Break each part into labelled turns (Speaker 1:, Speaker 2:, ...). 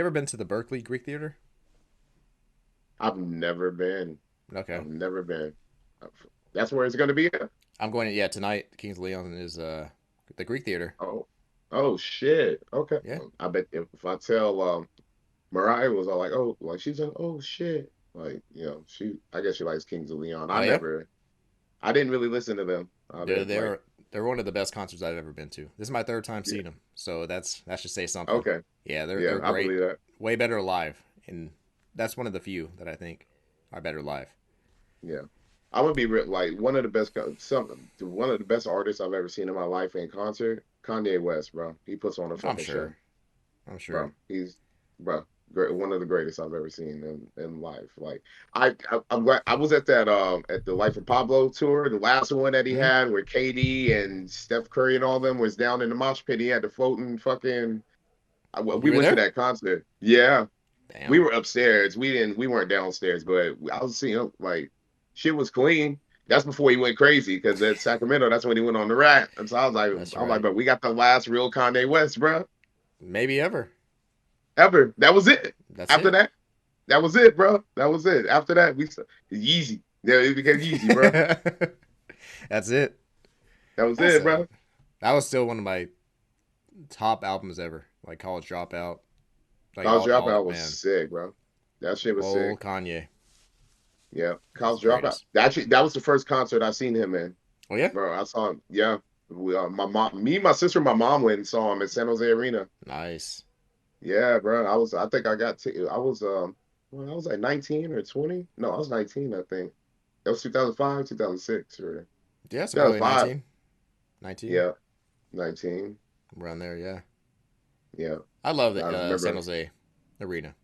Speaker 1: ever been to the Berkeley Greek Theater?
Speaker 2: I've never been.
Speaker 1: Okay.
Speaker 2: I've never been. That's where it's gonna be at.
Speaker 1: I'm going to, yeah, tonight. Kings Leon is the Greek Theater.
Speaker 2: Oh, oh shit. Okay.
Speaker 1: Yeah.
Speaker 2: I bet if I tell Mariah was all like, oh, like she's like, oh shit. Like, I guess she likes Kings of Leon.
Speaker 1: Oh yeah.
Speaker 2: I didn't really listen to them. I
Speaker 1: They're
Speaker 2: didn't like,
Speaker 1: they're they're one of the best concerts I've ever been to. This is my third time
Speaker 2: yeah.
Speaker 1: seeing them, so that should say something.
Speaker 2: Okay.
Speaker 1: Yeah, they're
Speaker 2: Yeah, I
Speaker 1: great.
Speaker 2: believe that.
Speaker 1: Way better live, and that's one of the few that I think are better live.
Speaker 2: Yeah. I'm gonna be real, like one of the best artists I've ever seen in my life in concert, Kanye West, bro. He puts on a
Speaker 1: I'm
Speaker 2: fucking show.
Speaker 1: sure. I'm sure.
Speaker 2: Bro. Bro, great, one of the greatest I've ever seen in life. Like I'm glad I was at the Life of Pablo tour, the last one that he
Speaker 1: Hmm.
Speaker 2: had where KD and Steph Curry and all them was down in the mosh pit. He had the floating fucking.
Speaker 1: You
Speaker 2: We
Speaker 1: were
Speaker 2: went to
Speaker 1: there?
Speaker 2: that concert. Yeah, we
Speaker 1: Damn.
Speaker 2: were upstairs. We weren't downstairs, but I was seeing like shit was clean. That's before he went crazy because at Sacramento, that's when he went on the rat. And so
Speaker 1: That's
Speaker 2: I'm like,
Speaker 1: right.
Speaker 2: but we got the last real Kanye West, bro.
Speaker 1: Maybe ever.
Speaker 2: Ever. That was it.
Speaker 1: That's
Speaker 2: After
Speaker 1: it.
Speaker 2: that, that was it, bro. That was it. After that, Yeezy. Yeah, it became Yeezy, bro.
Speaker 1: That's it.
Speaker 2: That was
Speaker 1: That's
Speaker 2: it, bro.
Speaker 1: that was still one of my top albums ever. Like College Dropout. Like
Speaker 2: College
Speaker 1: all
Speaker 2: Dropout was
Speaker 1: man.
Speaker 2: sick, bro. That shit was sick.
Speaker 1: Old Kanye.
Speaker 2: Yeah,
Speaker 1: He's the
Speaker 2: College Dropout.
Speaker 1: greatest.
Speaker 2: That was the first concert I seen him in,
Speaker 1: Oh yeah.
Speaker 2: bro. I saw him. Yeah, my mom, me, my sister, my mom went and saw him at San Jose Arena.
Speaker 1: Nice.
Speaker 2: Yeah, bro. I think I got to. I was well, I was like 19 or 20. No, I was 19. I think that was 2005, 2006, or
Speaker 1: Yeah, so probably
Speaker 2: 2005.
Speaker 1: 19. 19.
Speaker 2: Yeah, 19.
Speaker 1: Around there, yeah.
Speaker 2: Yeah,
Speaker 1: I love
Speaker 2: I
Speaker 1: the San
Speaker 2: remember.
Speaker 1: Jose Arena.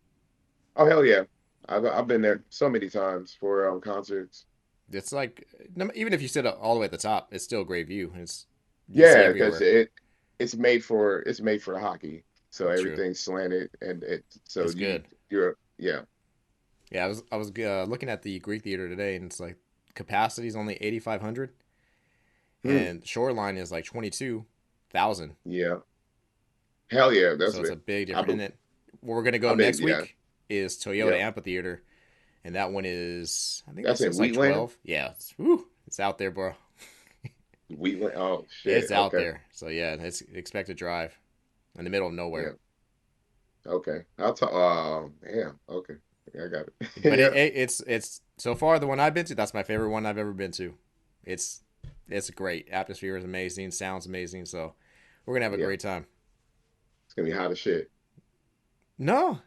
Speaker 2: Oh hell yeah, I've been there so many times for concerts.
Speaker 1: It's like even if you sit all the way at the top, it's still a great view. You see
Speaker 2: Yeah, because
Speaker 1: everywhere.
Speaker 2: it's made for the hockey, so
Speaker 1: That's true.
Speaker 2: everything's slanted and
Speaker 1: It's good.
Speaker 2: you're yeah.
Speaker 1: Yeah, I was looking at the Greek Theater today, and it's like capacity is only 8,500,
Speaker 2: Hmm,
Speaker 1: and shoreline is like 22,000.
Speaker 2: yeah, hell yeah, that's
Speaker 1: So it's a
Speaker 2: it.
Speaker 1: big
Speaker 2: I
Speaker 1: difference.
Speaker 2: be,
Speaker 1: And then where we're gonna go
Speaker 2: I mean
Speaker 1: next
Speaker 2: yeah,
Speaker 1: week is Toyota
Speaker 2: yeah.
Speaker 1: Amphitheater, and that one is I think they
Speaker 2: That's
Speaker 1: said
Speaker 2: in
Speaker 1: it's like
Speaker 2: Wheatland.
Speaker 1: 12. Yeah, it's out there, bro.
Speaker 2: Wheatland. Oh
Speaker 1: It's
Speaker 2: shit.
Speaker 1: out
Speaker 2: Okay.
Speaker 1: there. So yeah, it's expected drive in the middle of nowhere.
Speaker 2: Yeah. Okay. I'll talk. Yeah. Okay. I got it.
Speaker 1: But
Speaker 2: Yeah.
Speaker 1: it's so far the one I've been to. That's my favorite one I've ever been to. It's it's great. Atmosphere is amazing. Sounds amazing. So we're gonna have a
Speaker 2: Yeah.
Speaker 1: great time.
Speaker 2: It's gonna be hot as shit.
Speaker 1: No,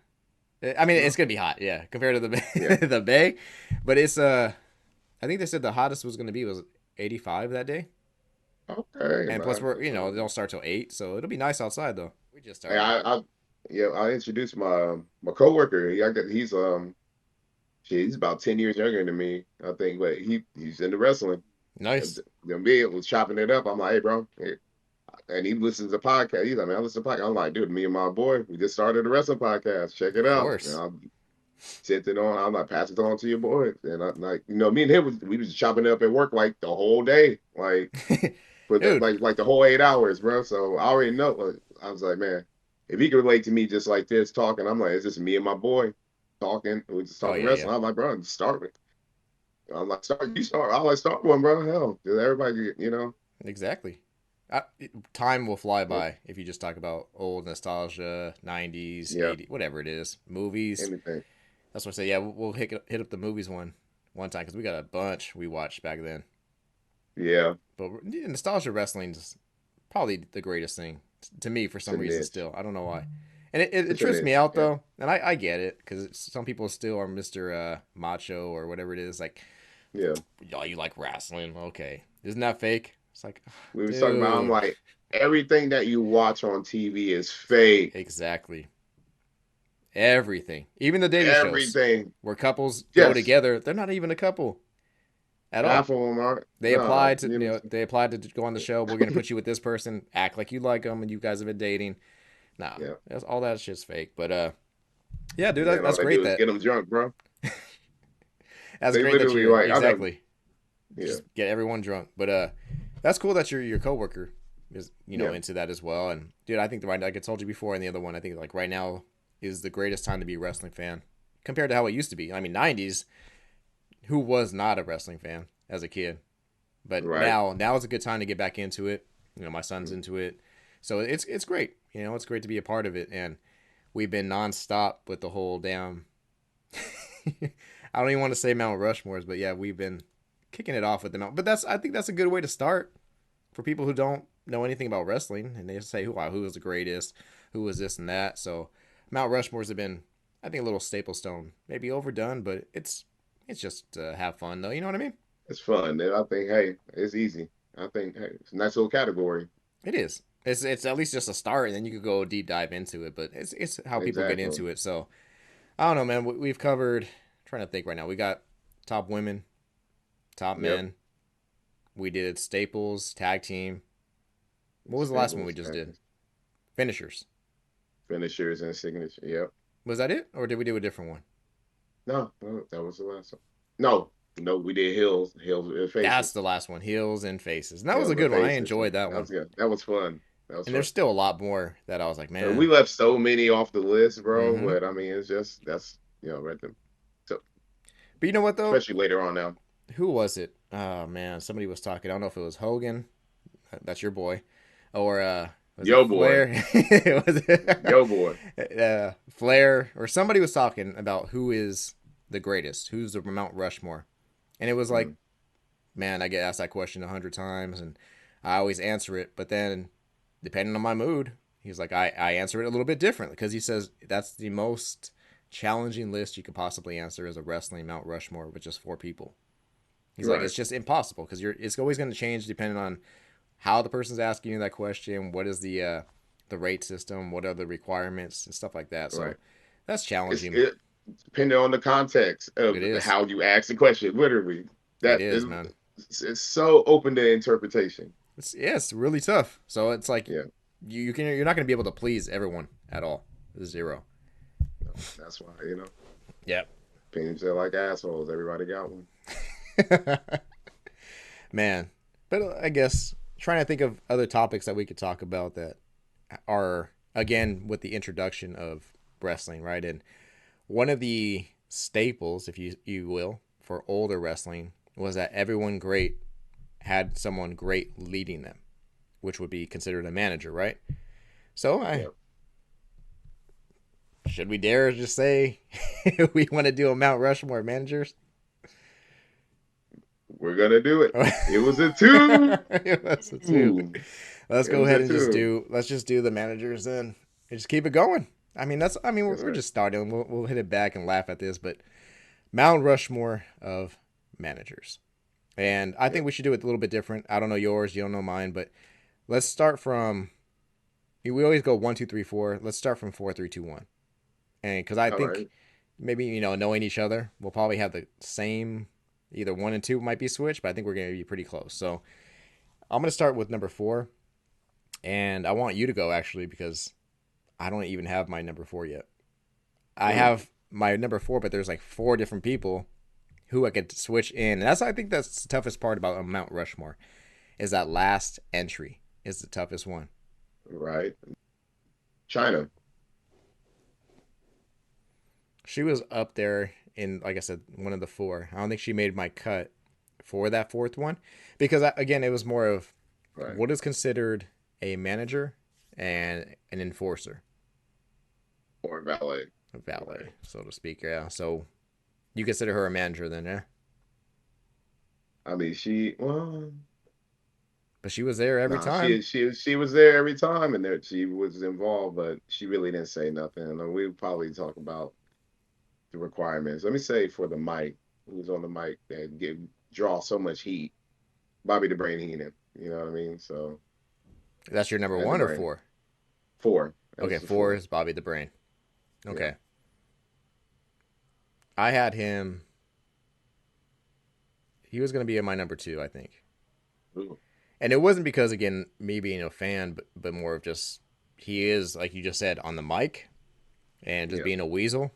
Speaker 1: I mean it's
Speaker 2: No.
Speaker 1: gonna be hot. Yeah, compared to
Speaker 2: Yeah.
Speaker 1: the Bay, but it's I think they said the hottest was gonna be was 85 that day.
Speaker 2: Okay,
Speaker 1: And plus
Speaker 2: man.
Speaker 1: we're they don't start till 8, so it'll be nice outside though. We just
Speaker 2: Hey,
Speaker 1: started.
Speaker 2: yeah, I introduced my coworker. He's about 10 years younger than me, I think, but he's into wrestling.
Speaker 1: Nice.
Speaker 2: Me was chopping it up. I'm like, hey, bro. Hey. And he listens to podcasts. He's like, man, I listen to podcasts. I'm like, dude, me and my boy, we just started a wrestling podcast. Check it
Speaker 1: Of
Speaker 2: out.
Speaker 1: course.
Speaker 2: Sent it on. I'm like, pass it on to your boy. And I like, me and him we was chopping it up at work like the whole day, like for
Speaker 1: Dude.
Speaker 2: like the whole 8 hours, bro. So I already know. I was like, man, if he could relate to me just like this talking, I'm like, it's just me and my boy talking. We just
Speaker 1: Oh
Speaker 2: talking
Speaker 1: yeah, yeah.
Speaker 2: wrestling. I'm like, bro, just start with. I'm like, start. You start. I like start one, bro. Hell, just everybody,
Speaker 1: Exactly. I, Time will fly
Speaker 2: yeah,
Speaker 1: by if you just talk about old nostalgia, 90s,
Speaker 2: yeah,
Speaker 1: 80s, whatever it is. Movies.
Speaker 2: anything.
Speaker 1: That's what I say. Yeah, we'll hit up the movies one time because we got a bunch we watched back then.
Speaker 2: Yeah,
Speaker 1: But yeah, nostalgia wrestling is probably the greatest thing to me for
Speaker 2: it's
Speaker 1: some
Speaker 2: a
Speaker 1: reason
Speaker 2: niche.
Speaker 1: still. I don't know why. And it
Speaker 2: It's a
Speaker 1: trips me
Speaker 2: niche.
Speaker 1: out
Speaker 2: Yeah,
Speaker 1: though, and I get it because some people still are Mr. Macho or whatever it is. Like,
Speaker 2: yeah.
Speaker 1: oh, you like wrestling? Okay, isn't that fake? It's like,
Speaker 2: We was talking about. I'm
Speaker 1: dude,
Speaker 2: like, everything that you watch on TV is fake.
Speaker 1: exactly. Everything, even the dating shows
Speaker 2: Everything.
Speaker 1: where couples go
Speaker 2: Yes.
Speaker 1: together, they're not even a couple at all.
Speaker 2: Half of them are.
Speaker 1: They
Speaker 2: No,
Speaker 1: applied to they applied to go on the show. We're gonna put you with this person. Act like you like them, and you guys have been dating. Nah,
Speaker 2: yeah.
Speaker 1: that's all that shit's fake. But yeah, dude,
Speaker 2: Yeah, and all
Speaker 1: that's
Speaker 2: they
Speaker 1: great.
Speaker 2: do is get them drunk, bro.
Speaker 1: That's
Speaker 2: They
Speaker 1: great that
Speaker 2: literally
Speaker 1: you're
Speaker 2: like, I know.
Speaker 1: exactly
Speaker 2: Yeah,
Speaker 1: just get everyone drunk. But that's cool that your coworker is
Speaker 2: yeah,
Speaker 1: into that as well. And dude, I think like I told you before in the other one, I think like right now is the greatest time to be a wrestling fan compared to how it used to be. I mean, 90s, who was not a wrestling fan as a kid? But
Speaker 2: Right.
Speaker 1: now is a good time to get back into it. You know, my son's into it. So it's great. You know, it's great to be a part of it. And we've been nonstop with the whole damn I don't even want to say Mount Rushmores, but yeah, we've been kicking it off with the Mount. But I think that's a good way to start for people who don't know anything about wrestling, and they say who is the greatest, who is this and that. So Mount Rushmores have been, I think, a little staple stone, maybe overdone, but it's just have fun though. You know what I mean?
Speaker 2: It's fun. And I think, hey, it's easy. I think, hey, it's a nice little category.
Speaker 1: It is. It's at least just a start, and then you could go deep dive into it. But it's how people get
Speaker 2: Exactly.
Speaker 1: into it. So I don't know, man. We've covered. I'm trying to think right now. We got top women, top
Speaker 2: Yep.
Speaker 1: men. We did staples, tag team. What was the last one we
Speaker 2: Staples,
Speaker 1: just did?
Speaker 2: tackles,
Speaker 1: Finishers.
Speaker 2: finishers, and signature. Yep.
Speaker 1: Was that it, or did we do a different one?
Speaker 2: No, no, that was the last one. No, no, we did hills and
Speaker 1: That's
Speaker 2: faces.
Speaker 1: the last one. Heels and faces. And that was a
Speaker 2: Hills and
Speaker 1: good one. I
Speaker 2: faces.
Speaker 1: enjoyed that
Speaker 2: That
Speaker 1: one.
Speaker 2: was good. That was fun. That was
Speaker 1: And
Speaker 2: fun.
Speaker 1: there's still a lot more that I was like,
Speaker 2: We
Speaker 1: man.
Speaker 2: left so many off the list, bro.
Speaker 1: Mm-hmm.
Speaker 2: But I mean, it's just that's right there. So
Speaker 1: But you know what though?
Speaker 2: especially later on now.
Speaker 1: Who was it? Oh man, somebody was talking. I don't know if it was Hogan. That's your boy, or was it
Speaker 2: Yo boy,
Speaker 1: Flair? Was it
Speaker 2: yo boy.
Speaker 1: Flair or somebody was talking about who is the greatest, who's the Mount Rushmore, and it was like,
Speaker 2: Mm,
Speaker 1: man, I get asked that question 100 times, and I always answer it, but then depending on my mood, he's like, I answer it a little bit differently because he says that's the most challenging list you could possibly answer as a wrestling Mount Rushmore with just four people. He's like,
Speaker 2: right,
Speaker 1: it's just impossible because it's always going to change depending on how the person's asking you that question, what is the rate system, what are the requirements and stuff like that. So
Speaker 2: right.
Speaker 1: that's
Speaker 2: It's
Speaker 1: challenging.
Speaker 2: it depending on the context
Speaker 1: It
Speaker 2: of
Speaker 1: is.
Speaker 2: how you ask the question. Literally,
Speaker 1: It
Speaker 2: that is
Speaker 1: is, man.
Speaker 2: it's so open to interpretation.
Speaker 1: It's really tough. So it's like
Speaker 2: Yeah,
Speaker 1: you're not going to be able to please everyone at all. Zero.
Speaker 2: no, that's why
Speaker 1: Yep.
Speaker 2: opinions are like assholes. Everybody got one.
Speaker 1: Man, but I guess trying to think of other topics that we could talk about that are again with the introduction of wrestling, right? And one of the staples, if you will, for older wrestling was that everyone great had someone great leading them, which would be considered a manager, right? So I
Speaker 2: Yeah,
Speaker 1: should we dare just say we want to do a Mount Rushmore of managers?
Speaker 2: we're gonna do it. It was a two.
Speaker 1: It was a two.
Speaker 2: It
Speaker 1: Let's go
Speaker 2: was
Speaker 1: ahead
Speaker 2: a
Speaker 1: and just
Speaker 2: two.
Speaker 1: do let's just do the managers then. And just keep it going. I mean
Speaker 2: Yes,
Speaker 1: we're
Speaker 2: sir.
Speaker 1: just starting. We'll hit it back and laugh at this, but Mount Rushmore of managers. And I
Speaker 2: Yep.
Speaker 1: think we should do it a little bit different. I don't know yours, you don't know mine, but let's start from. We always go 1, 2, 3, 4. Let's start from 4, 3, 2, 1. And because I
Speaker 2: All
Speaker 1: think
Speaker 2: right.
Speaker 1: maybe knowing each other, we'll probably have the same. Either 1 and 2 might be switched, but I think we're going to be pretty close. So I'm going to start with number 4, and I want you to go actually because I don't even have my number 4 yet. I
Speaker 2: Mm,
Speaker 1: have my number 4, but there's like 4 different people who I could switch in. And I think that's the toughest part about Mount Rushmore is that last entry is the toughest one.
Speaker 2: right. China.
Speaker 1: She was up there in, like I said, one of the 4. I don't think she made my cut for that fourth one because again, it was more of
Speaker 2: Right.
Speaker 1: what is considered a manager and an enforcer,
Speaker 2: Or valet.
Speaker 1: a
Speaker 2: Right.
Speaker 1: valet, so to speak. Yeah. So you consider her a manager then, yeah?
Speaker 2: I mean, well,
Speaker 1: But she was there every
Speaker 2: nah,
Speaker 1: time.
Speaker 2: she was there every time, and there she was involved, but she really didn't say nothing. And we probably talk about the requirements. Let me say for the mic, who's on the mic that draw so much heat, Bobby the Brain Heenan. You know what I mean? So
Speaker 1: That's your number
Speaker 2: and the
Speaker 1: one or
Speaker 2: Brain
Speaker 1: 4?
Speaker 2: four. That
Speaker 1: Okay,
Speaker 2: was the
Speaker 1: 4
Speaker 2: four.
Speaker 1: is Bobby the Brain.
Speaker 2: Yeah.
Speaker 1: Okay. I had him. He was going to be in my number 2, I think.
Speaker 2: Ooh,
Speaker 1: And it wasn't because, again, me being a fan, but more of just he is, like you just said, on the mic and just
Speaker 2: yeah.
Speaker 1: being a weasel.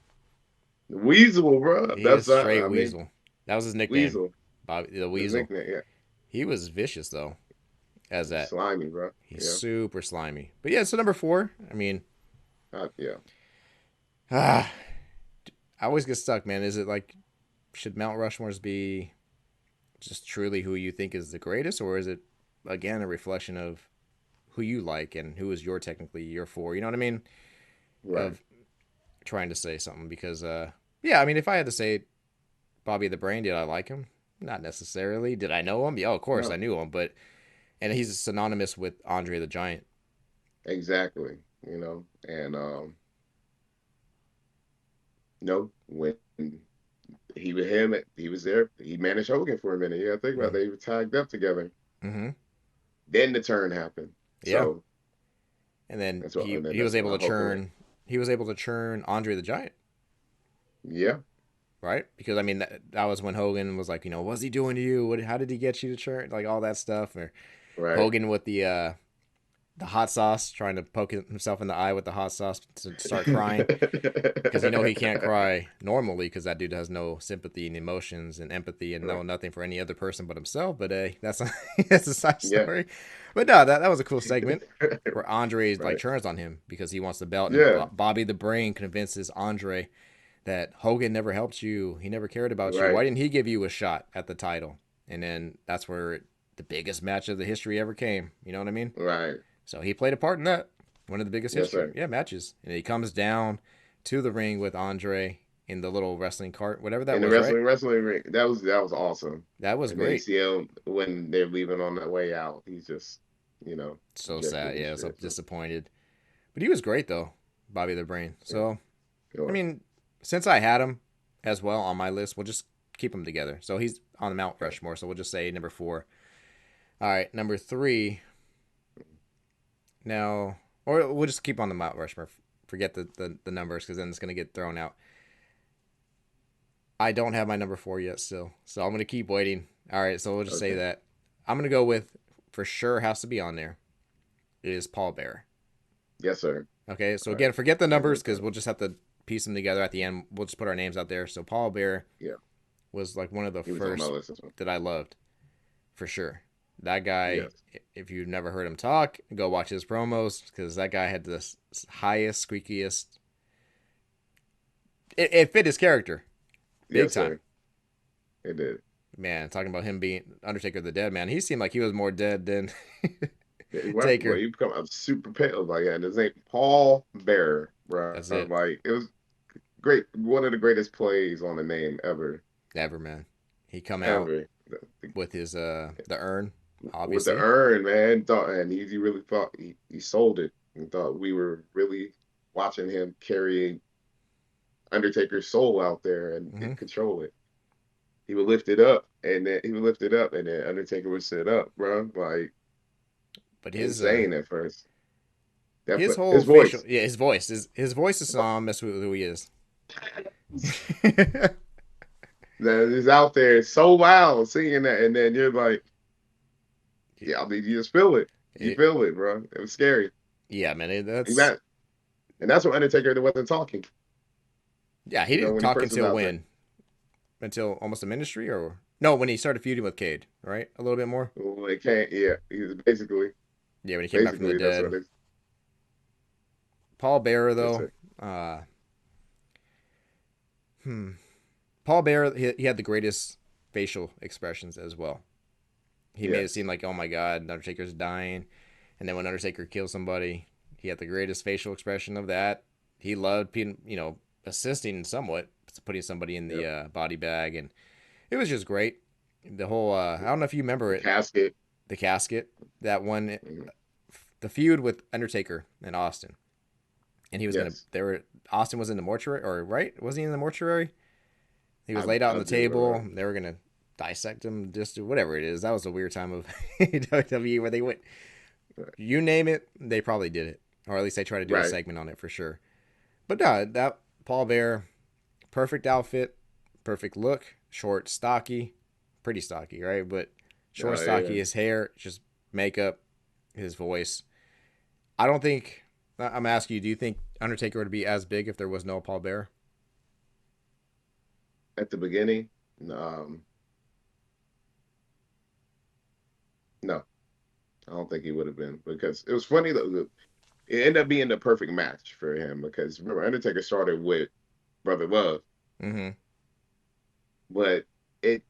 Speaker 2: Weasel, bro.
Speaker 1: He
Speaker 2: That's
Speaker 1: is straight
Speaker 2: I mean
Speaker 1: weasel. That was his nickname,
Speaker 2: Weasel.
Speaker 1: Bobby the
Speaker 2: His
Speaker 1: Weasel.
Speaker 2: nickname. Yeah.
Speaker 1: He was vicious though, as that.
Speaker 2: Slimy, bro.
Speaker 1: He's
Speaker 2: Yeah.
Speaker 1: super slimy. But yeah, so number 4. I mean,
Speaker 2: Yeah.
Speaker 1: Ah, I always get stuck, man. Is it like should Mount Rushmore's be just truly who you think is the greatest, or is it again a reflection of who you like and who is your technically your for? You know what I mean?
Speaker 2: Right.
Speaker 1: Of trying to say something because yeah, I mean if I had to say Bobby the Brain, did I like him? Not necessarily. Did I know him? Yeah, of course I
Speaker 2: No,
Speaker 1: knew him, but and he's synonymous with Andre the Giant.
Speaker 2: exactly. And when he was there. He managed Hogan for a minute. Yeah, think about it. They were tagged up together.
Speaker 1: Mm-hmm.
Speaker 2: Then the turn happened.
Speaker 1: Yeah,
Speaker 2: So
Speaker 1: and then
Speaker 2: that's what, and then
Speaker 1: he was
Speaker 2: that's
Speaker 1: able
Speaker 2: when
Speaker 1: to
Speaker 2: Hogan went.
Speaker 1: churn Andre the Giant,
Speaker 2: Yeah,
Speaker 1: right? Because I mean that was when Hogan was like, what's he doing to you? How did he get you to churn? Like all that stuff, or
Speaker 2: right.
Speaker 1: Hogan with the hot sauce, trying to poke himself in the eye with the hot sauce to start crying. Because he can't cry normally because that dude has no sympathy and emotions and empathy and
Speaker 2: Right.
Speaker 1: no nothing for any other person but himself. But that's a, that's a side
Speaker 2: Yeah.
Speaker 1: story. But no, that was a cool segment where Andre like
Speaker 2: Right.
Speaker 1: turns on him because he wants the belt, and
Speaker 2: Yeah.
Speaker 1: Bobby the Brain convinces Andre that Hogan never helped you, he never cared about you.
Speaker 2: Right.
Speaker 1: Why didn't he give you a shot at the title? And then that's where the biggest match of the history ever came. You know what I mean?
Speaker 2: Right.
Speaker 1: So he played a part in that. One of the biggest
Speaker 2: Yes,
Speaker 1: history,
Speaker 2: sir.
Speaker 1: yeah, matches. And he comes down to the ring with Andre in the little wrestling cart, whatever that
Speaker 2: In the
Speaker 1: was, right?
Speaker 2: wrestling ring, that was awesome.
Speaker 1: That was
Speaker 2: And then you
Speaker 1: great.
Speaker 2: see him when they're leaving on that way out. He's just,
Speaker 1: So
Speaker 2: dejected
Speaker 1: sad,
Speaker 2: and
Speaker 1: yeah, so
Speaker 2: shit. So,
Speaker 1: disappointed. But he was great though, Bobby the Brain.
Speaker 2: yeah,
Speaker 1: So
Speaker 2: it
Speaker 1: I
Speaker 2: was.
Speaker 1: mean, since I had him as well on my list, we'll just keep them together. So he's on the Mount
Speaker 2: Okay.
Speaker 1: Rushmore. So we'll just say number 4. All right, number 3. Now, or we'll just keep on the Mount Rushmore. Forget the numbers because then it's gonna get thrown out. I don't have my number 4 yet still. So I'm going to keep waiting. All right, so we'll just say
Speaker 2: Okay.
Speaker 1: that. I'm going to go with, for sure, has to be on there, is Paul Bear.
Speaker 2: Yes, sir.
Speaker 1: Okay, so
Speaker 2: All right.
Speaker 1: again, forget the
Speaker 2: I'm
Speaker 1: numbers
Speaker 2: with
Speaker 1: because
Speaker 2: that.
Speaker 1: we'll just have to piece them together at the end. We'll just put our names out there. So Paul Bear
Speaker 2: Yeah,
Speaker 1: was like one of the
Speaker 2: he was on my
Speaker 1: first
Speaker 2: list as well.
Speaker 1: that I loved, for sure. That guy,
Speaker 2: Yes.
Speaker 1: if you've never heard him talk, go watch his promos because that guy had the highest, squeakiest. It fit his character big
Speaker 2: Yes,
Speaker 1: time.
Speaker 2: sir. It did.
Speaker 1: Man, talking about him being Undertaker the Dead Man, he seemed like he was more dead than
Speaker 2: Yeah, he went, well,
Speaker 1: Taker.
Speaker 2: he become a super pale. Like, yeah, and his name Paul Bearer, bro.
Speaker 1: That's it.
Speaker 2: Like, it was great. One of the greatest plays on the name ever,
Speaker 1: Never, man. He come out
Speaker 2: ever.
Speaker 1: with his the urn,
Speaker 2: With the
Speaker 1: obviously.
Speaker 2: urn, man, and he really thought he sold it and thought we were really watching him carrying Undertaker's soul out there
Speaker 1: Hmm.
Speaker 2: and control it. He would lift it up, and then he would lift it up, and then Undertaker would sit up, bro. Like
Speaker 1: But
Speaker 2: insane at first. That
Speaker 1: his
Speaker 2: but
Speaker 1: whole
Speaker 2: his
Speaker 1: facial,
Speaker 2: voice.
Speaker 1: yeah, his voice is synonymous with who he is.
Speaker 2: That is out there so loud singing that, and then you're like, yeah, I mean, you just feel it. You
Speaker 1: It-
Speaker 2: feel it, bro. It was scary.
Speaker 1: yeah, man.
Speaker 2: And
Speaker 1: That's
Speaker 2: that, and that's what Undertaker wasn't talking.
Speaker 1: yeah. He didn't
Speaker 2: When he
Speaker 1: talk
Speaker 2: first was
Speaker 1: until
Speaker 2: out there.
Speaker 1: when? Until almost a ministry, or no? When he started feuding with Cade, right? A little bit more.
Speaker 2: Well, it can't. Yeah, he was
Speaker 1: Yeah, when he came back from the
Speaker 2: basically that's what
Speaker 1: dead.
Speaker 2: it.
Speaker 1: Paul Bearer,
Speaker 2: Yes,
Speaker 1: though.
Speaker 2: sir.
Speaker 1: Uh, hmm. Paul Bearer, he had the greatest facial expressions as well. He made it seem
Speaker 2: Yes.
Speaker 1: like, oh my god, Undertaker's dying, and then when Undertaker kills somebody, he had the greatest facial expression of that. He loved, assisting somewhat, putting somebody in the
Speaker 2: Yep.
Speaker 1: body bag, and it was just great. The whole, I don't know if you remember
Speaker 2: The
Speaker 1: it,
Speaker 2: casket.
Speaker 1: the casket, that one,
Speaker 2: Mhm.
Speaker 1: the feud with Undertaker and Austin, and he was gonna,
Speaker 2: Yes.
Speaker 1: Austin was in the mortuary, or right? Was he in the mortuary? He was
Speaker 2: I
Speaker 1: laid out on
Speaker 2: I
Speaker 1: the
Speaker 2: do
Speaker 1: table. They were gonna dissect him, just do whatever it is. That was a weird time of WWE where they went, you name it, they probably did it, or at least they tried to do a
Speaker 2: right.
Speaker 1: segment on it for sure. But no, that Paul Bear, perfect outfit, perfect look, short, stocky, pretty stocky, right? But short,
Speaker 2: Yeah.
Speaker 1: stocky. His hair, just makeup, his voice. I don't think. I'm asking you. Do you think Undertaker would be as big if there was no Paul Bear?
Speaker 2: At the beginning, um, no, I don't think he would have been because it was funny though. it ended up being the perfect match for him because remember Undertaker started with Brother Love,
Speaker 1: Mm-hmm.
Speaker 2: but it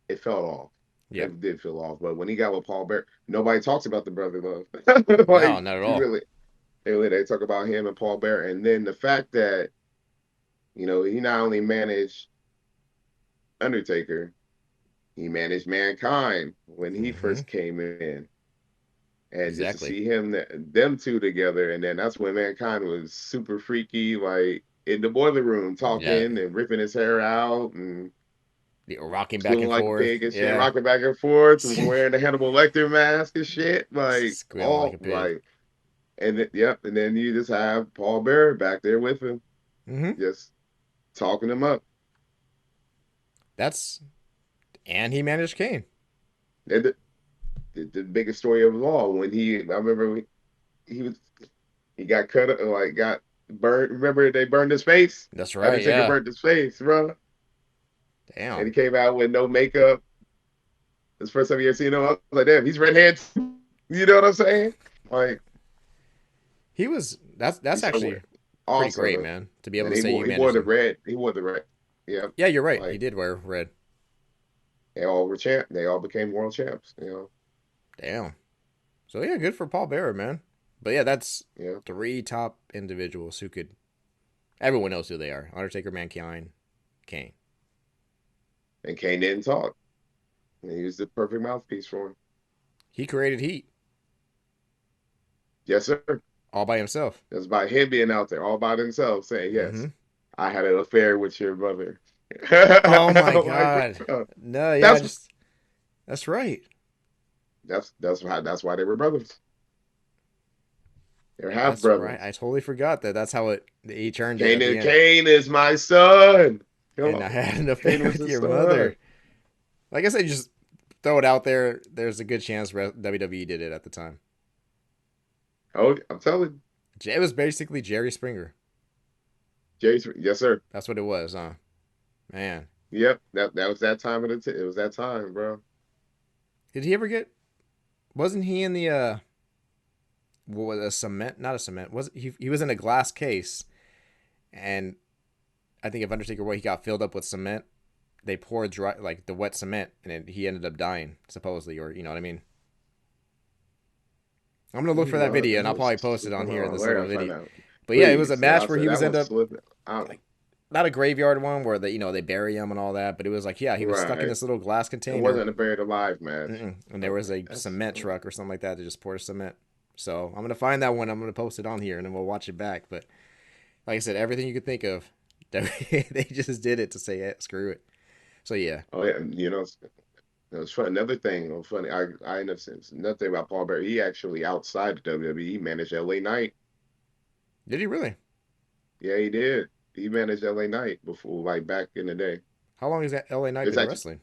Speaker 2: it fell off.
Speaker 1: Yep.
Speaker 2: It did feel off. But when he got with Paul Bear, nobody talks about the Brother Love.
Speaker 1: No,
Speaker 2: Like
Speaker 1: not at
Speaker 2: you
Speaker 1: all.
Speaker 2: really, they talk about him and Paul Bear, and then the fact that he not only managed Undertaker, he managed Mankind when he
Speaker 1: Mm-hmm.
Speaker 2: first came in, and just to
Speaker 1: Exactly.
Speaker 2: see them two together, and then that's when Mankind was super freaky, like in the boiler room
Speaker 1: Yeah.
Speaker 2: talking and ripping his hair out and
Speaker 1: Rocking back
Speaker 2: feeling
Speaker 1: and
Speaker 2: like a
Speaker 1: forth.
Speaker 2: pig and shit,
Speaker 1: Yeah.
Speaker 2: rocking back and forth and wearing the Hannibal Lecter mask and shit, like
Speaker 1: Squealing like
Speaker 2: all
Speaker 1: a pig.
Speaker 2: like, and yep, and then you just have Paul Bear back there with him,
Speaker 1: Mm-hmm.
Speaker 2: just talking him up.
Speaker 1: That's and he managed Kane.
Speaker 2: And the biggest story of all when I remember he was he got cut like got burned. Remember they burned his face.
Speaker 1: That's right.
Speaker 2: Undertaker
Speaker 1: Yeah.
Speaker 2: burned his face, bro, and
Speaker 1: Damn.
Speaker 2: he came out with no makeup. It's the first time you ever seen him. I was like, damn, he's redhead. You know what I'm saying? Like
Speaker 1: He was. That's
Speaker 2: he's so
Speaker 1: actually pretty great,
Speaker 2: awesome.
Speaker 1: man. To be able
Speaker 2: And
Speaker 1: to say you
Speaker 2: he wore
Speaker 1: managed
Speaker 2: the
Speaker 1: him.
Speaker 2: red. He wore the red. Yeah,
Speaker 1: Yeah, you're right. He
Speaker 2: like
Speaker 1: did wear red.
Speaker 2: they all were champ. They all became world champs.
Speaker 1: Damn. So yeah, good for Paul Bearer, man. But yeah, that's
Speaker 2: Yeah.
Speaker 1: three top individuals who could. Everyone knows who they are: Undertaker, Mankind, Kane.
Speaker 2: And Kane didn't talk. And he was the perfect mouthpiece for him.
Speaker 1: He created heat
Speaker 2: Yes, sir.
Speaker 1: all by himself.
Speaker 2: That's by him being out there all by himself saying,
Speaker 1: Mm-hmm.
Speaker 2: "Yes, I had an affair with your brother."
Speaker 1: Oh my
Speaker 2: Like,
Speaker 1: god.
Speaker 2: bro,
Speaker 1: No, yeah,
Speaker 2: that's
Speaker 1: just that's right.
Speaker 2: that's why they were brothers. They're half
Speaker 1: That's right.
Speaker 2: brothers.
Speaker 1: I totally forgot that. That's how it he turned it at the end.
Speaker 2: Kane is my son. Come
Speaker 1: And I
Speaker 2: on,
Speaker 1: had an affair
Speaker 2: Kane was
Speaker 1: with
Speaker 2: his
Speaker 1: your
Speaker 2: son.
Speaker 1: mother. Like I said, just throw it out there. There's a good chance WWE did it at the time.
Speaker 2: Oh, I'm telling
Speaker 1: It was basically Jerry Springer.
Speaker 2: you, Jason. Yes, sir.
Speaker 1: That's what it was, huh? Man,
Speaker 2: Yep, that was that time of it was that time, bro.
Speaker 1: did he ever get? Wasn't he in the what was a cement? Not a cement. Was he? He was in a glass case, and I think if Undertaker he got filled up with cement, they poured dry like the wet cement, and he ended up dying supposedly, or you know what I mean. I'm gonna look for that video, and I'll probably post it on here in this
Speaker 2: I
Speaker 1: little
Speaker 2: gotta find
Speaker 1: video.
Speaker 2: out.
Speaker 1: But yeah, it was a
Speaker 2: Please, I
Speaker 1: match where
Speaker 2: said
Speaker 1: he
Speaker 2: that
Speaker 1: was end
Speaker 2: one's
Speaker 1: up
Speaker 2: slipping out.
Speaker 1: like not a graveyard one where they bury him and all that, but it was like yeah, he was stuck in
Speaker 2: Right.
Speaker 1: this little glass
Speaker 2: It
Speaker 1: container,
Speaker 2: wasn't a buried alive match.
Speaker 1: and there was
Speaker 2: Okay,
Speaker 1: a cement truck or something like that to just pour cement. So I'm gonna find that one. I'm gonna post it on here, and then we'll watch it back. But like I said, everything you could think of, they just did it to say screw it. So yeah,
Speaker 2: oh yeah, it was fun. Another thing, funny. I ended up saying another thing about Paul Bear. He actually outside of WWE he managed LA Knight.
Speaker 1: did he really?
Speaker 2: Yeah, he did. He managed LA Knight before, like back in the day.
Speaker 1: How long has that LA Knight
Speaker 2: It's
Speaker 1: been
Speaker 2: actually
Speaker 1: wrestling?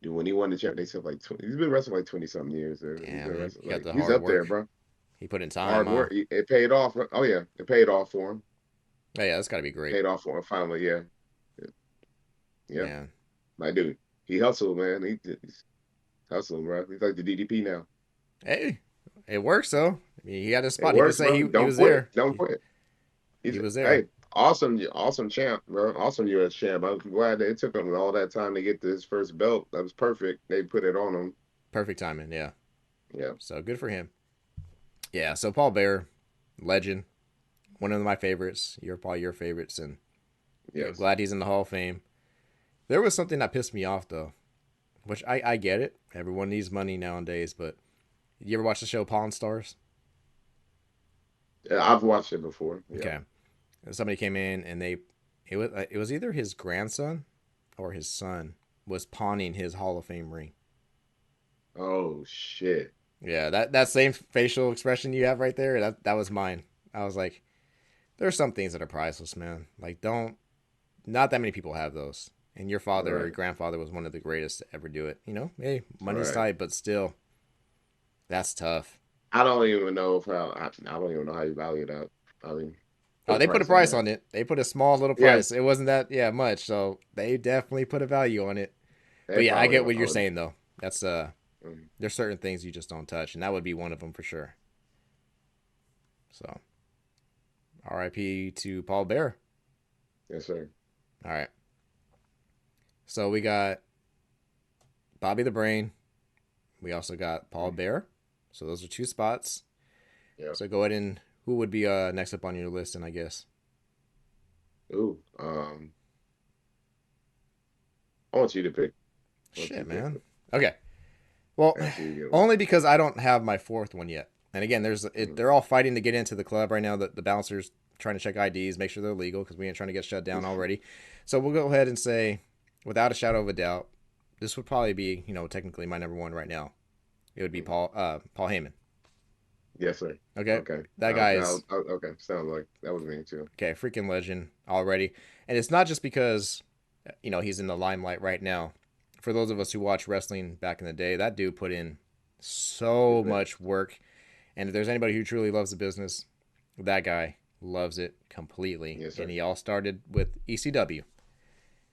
Speaker 2: when he won the champ, they said like 20. He's been wrestling like 20 something years. He's been
Speaker 1: Damn,
Speaker 2: wrestling
Speaker 1: he got
Speaker 2: like
Speaker 1: the
Speaker 2: he's
Speaker 1: hard
Speaker 2: up there,
Speaker 1: work.
Speaker 2: bro.
Speaker 1: He put in time,
Speaker 2: Hard
Speaker 1: huh?
Speaker 2: work. It paid off. Oh yeah, it paid off for him.
Speaker 1: Oh, yeah, that's got to be great,
Speaker 2: Paid off for him finally. Yeah, yeah.
Speaker 1: man.
Speaker 2: My dude, he hustled, man. He's hustling, bro. He's like the DDP now.
Speaker 1: Hey, it works though. I mean, he had his
Speaker 2: It
Speaker 1: spot. He could
Speaker 2: works,
Speaker 1: say
Speaker 2: bro.
Speaker 1: he
Speaker 2: Don't
Speaker 1: was
Speaker 2: quit.
Speaker 1: there.
Speaker 2: Don't quit.
Speaker 1: He
Speaker 2: He's
Speaker 1: was there.
Speaker 2: hey, awesome champ, bro. Awesome U.S. champ. I'm glad that it took him all that time to get to his first belt. That was perfect. They put it on him.
Speaker 1: Perfect timing. Yeah.
Speaker 2: Yeah.
Speaker 1: So good for him. Yeah. So Paul Bear, legend, one of my favorites. You're probably your favorites, and
Speaker 2: Yes.
Speaker 1: glad he's in the Hall of Fame. There was something that pissed me off though, which I get it. Everyone needs money nowadays, but you ever watch the show Pawn Stars?
Speaker 2: Yeah, I've watched it before. Yeah.
Speaker 1: Okay. And somebody came in and it was either his grandson or his son was pawning his Hall of Fame ring.
Speaker 2: Oh shit.
Speaker 1: Yeah, that same facial expression you have right there, that was mine. I was like, there's some things that are priceless, man. Like don't not that many people have those. And your father or
Speaker 2: Right.
Speaker 1: grandfather was one of the greatest to ever do it. You know, hey, money's
Speaker 2: Right.
Speaker 1: tight, but still, that's tough.
Speaker 2: I don't even know if how I don't even know how you value that. I mean, put
Speaker 1: Oh,
Speaker 2: a
Speaker 1: they put a
Speaker 2: price on
Speaker 1: price
Speaker 2: that.
Speaker 1: on it. They put a small little
Speaker 2: Yeah,
Speaker 1: price. It wasn't that much, so they definitely put a value on it.
Speaker 2: they
Speaker 1: But yeah, I
Speaker 2: probably
Speaker 1: get what
Speaker 2: I
Speaker 1: you're
Speaker 2: would.
Speaker 1: saying though. That's
Speaker 2: Mm.
Speaker 1: there's certain things you just don't touch, and that would be one of them for sure. So, R.I.P. to Paul Bearer.
Speaker 2: Yes, sir.
Speaker 1: All right. So we got Bobby the Brain. We also got Paul Bearer. So those are 2 spots.
Speaker 2: Yep.
Speaker 1: So go ahead and who would be next up on your list? And I guess.
Speaker 2: Ooh. I want you to pick. I want you
Speaker 1: Shit,
Speaker 2: to pick.
Speaker 1: man. Okay. Well,
Speaker 2: After you get one.
Speaker 1: only because I don't have my 4th one yet. And again,
Speaker 2: Mm.
Speaker 1: they're all fighting to get into the club right now. The bouncers trying to check IDs, make sure they're legal because we ain't trying to get shut down already. So we'll go ahead and say, without a shadow of a doubt, this would probably be, technically my number 1 right now. It would be Paul Heyman.
Speaker 2: Yes, sir.
Speaker 1: Okay,
Speaker 2: Okay.
Speaker 1: that guy is
Speaker 2: Okay. Sounds like that was me too.
Speaker 1: okay, freaking legend already. And it's not just because he's in the limelight right now. For those of us who watch wrestling back in the day, that dude put in so much work. And if there's anybody who truly loves the business, that guy loves it completely.
Speaker 2: Yes, sir.
Speaker 1: And he all started with ECW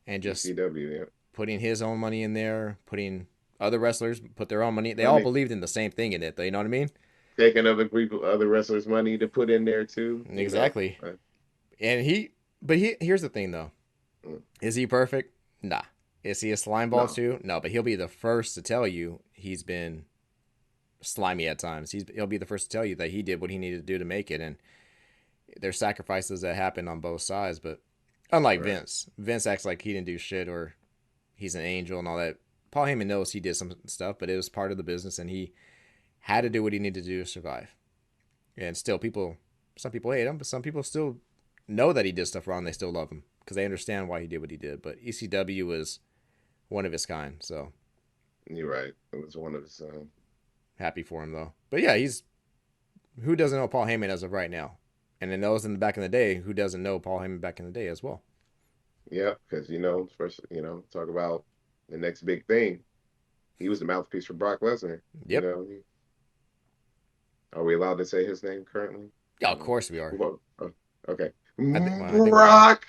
Speaker 1: and just
Speaker 2: ECW, yeah.
Speaker 1: putting his own money in there, putting other wrestlers put their own money. They all believed in the same thing in it, though. You know what I mean?
Speaker 2: Taking other wrestlers' money to put in there too.
Speaker 1: Exactly. And here's the thing though.
Speaker 2: Mm.
Speaker 1: Is he perfect? Nah. Is he a slime ball too? No, but he'll be the first to tell you he's been slimy at times. He'll be the first to tell you that he did what he needed to do to make it, and there's sacrifices that happen on both sides. But unlike Vince acts like he didn't do shit or he's an angel and all that. Paul Heyman knows he did some stuff, but it was part of the business, and he had to do what he needed to do to survive. And still, some people hate him, but some people still know that he did stuff wrong. They still love him because they understand why he did what he did. But ECW was one of his kind, so
Speaker 2: you're right. It was one of his.
Speaker 1: Happy for him though. But yeah, who doesn't know Paul Heyman as of right now? And then those in the back in the day, who doesn't know Paul Heyman back in the day as well?
Speaker 2: Yeah, because first, talk about the next big thing. He was the mouthpiece for Brock Lesnar.
Speaker 1: Yep.
Speaker 2: Are we allowed to say his name currently?
Speaker 1: Yeah, of course we are.
Speaker 2: Okay.
Speaker 1: I think
Speaker 2: Brock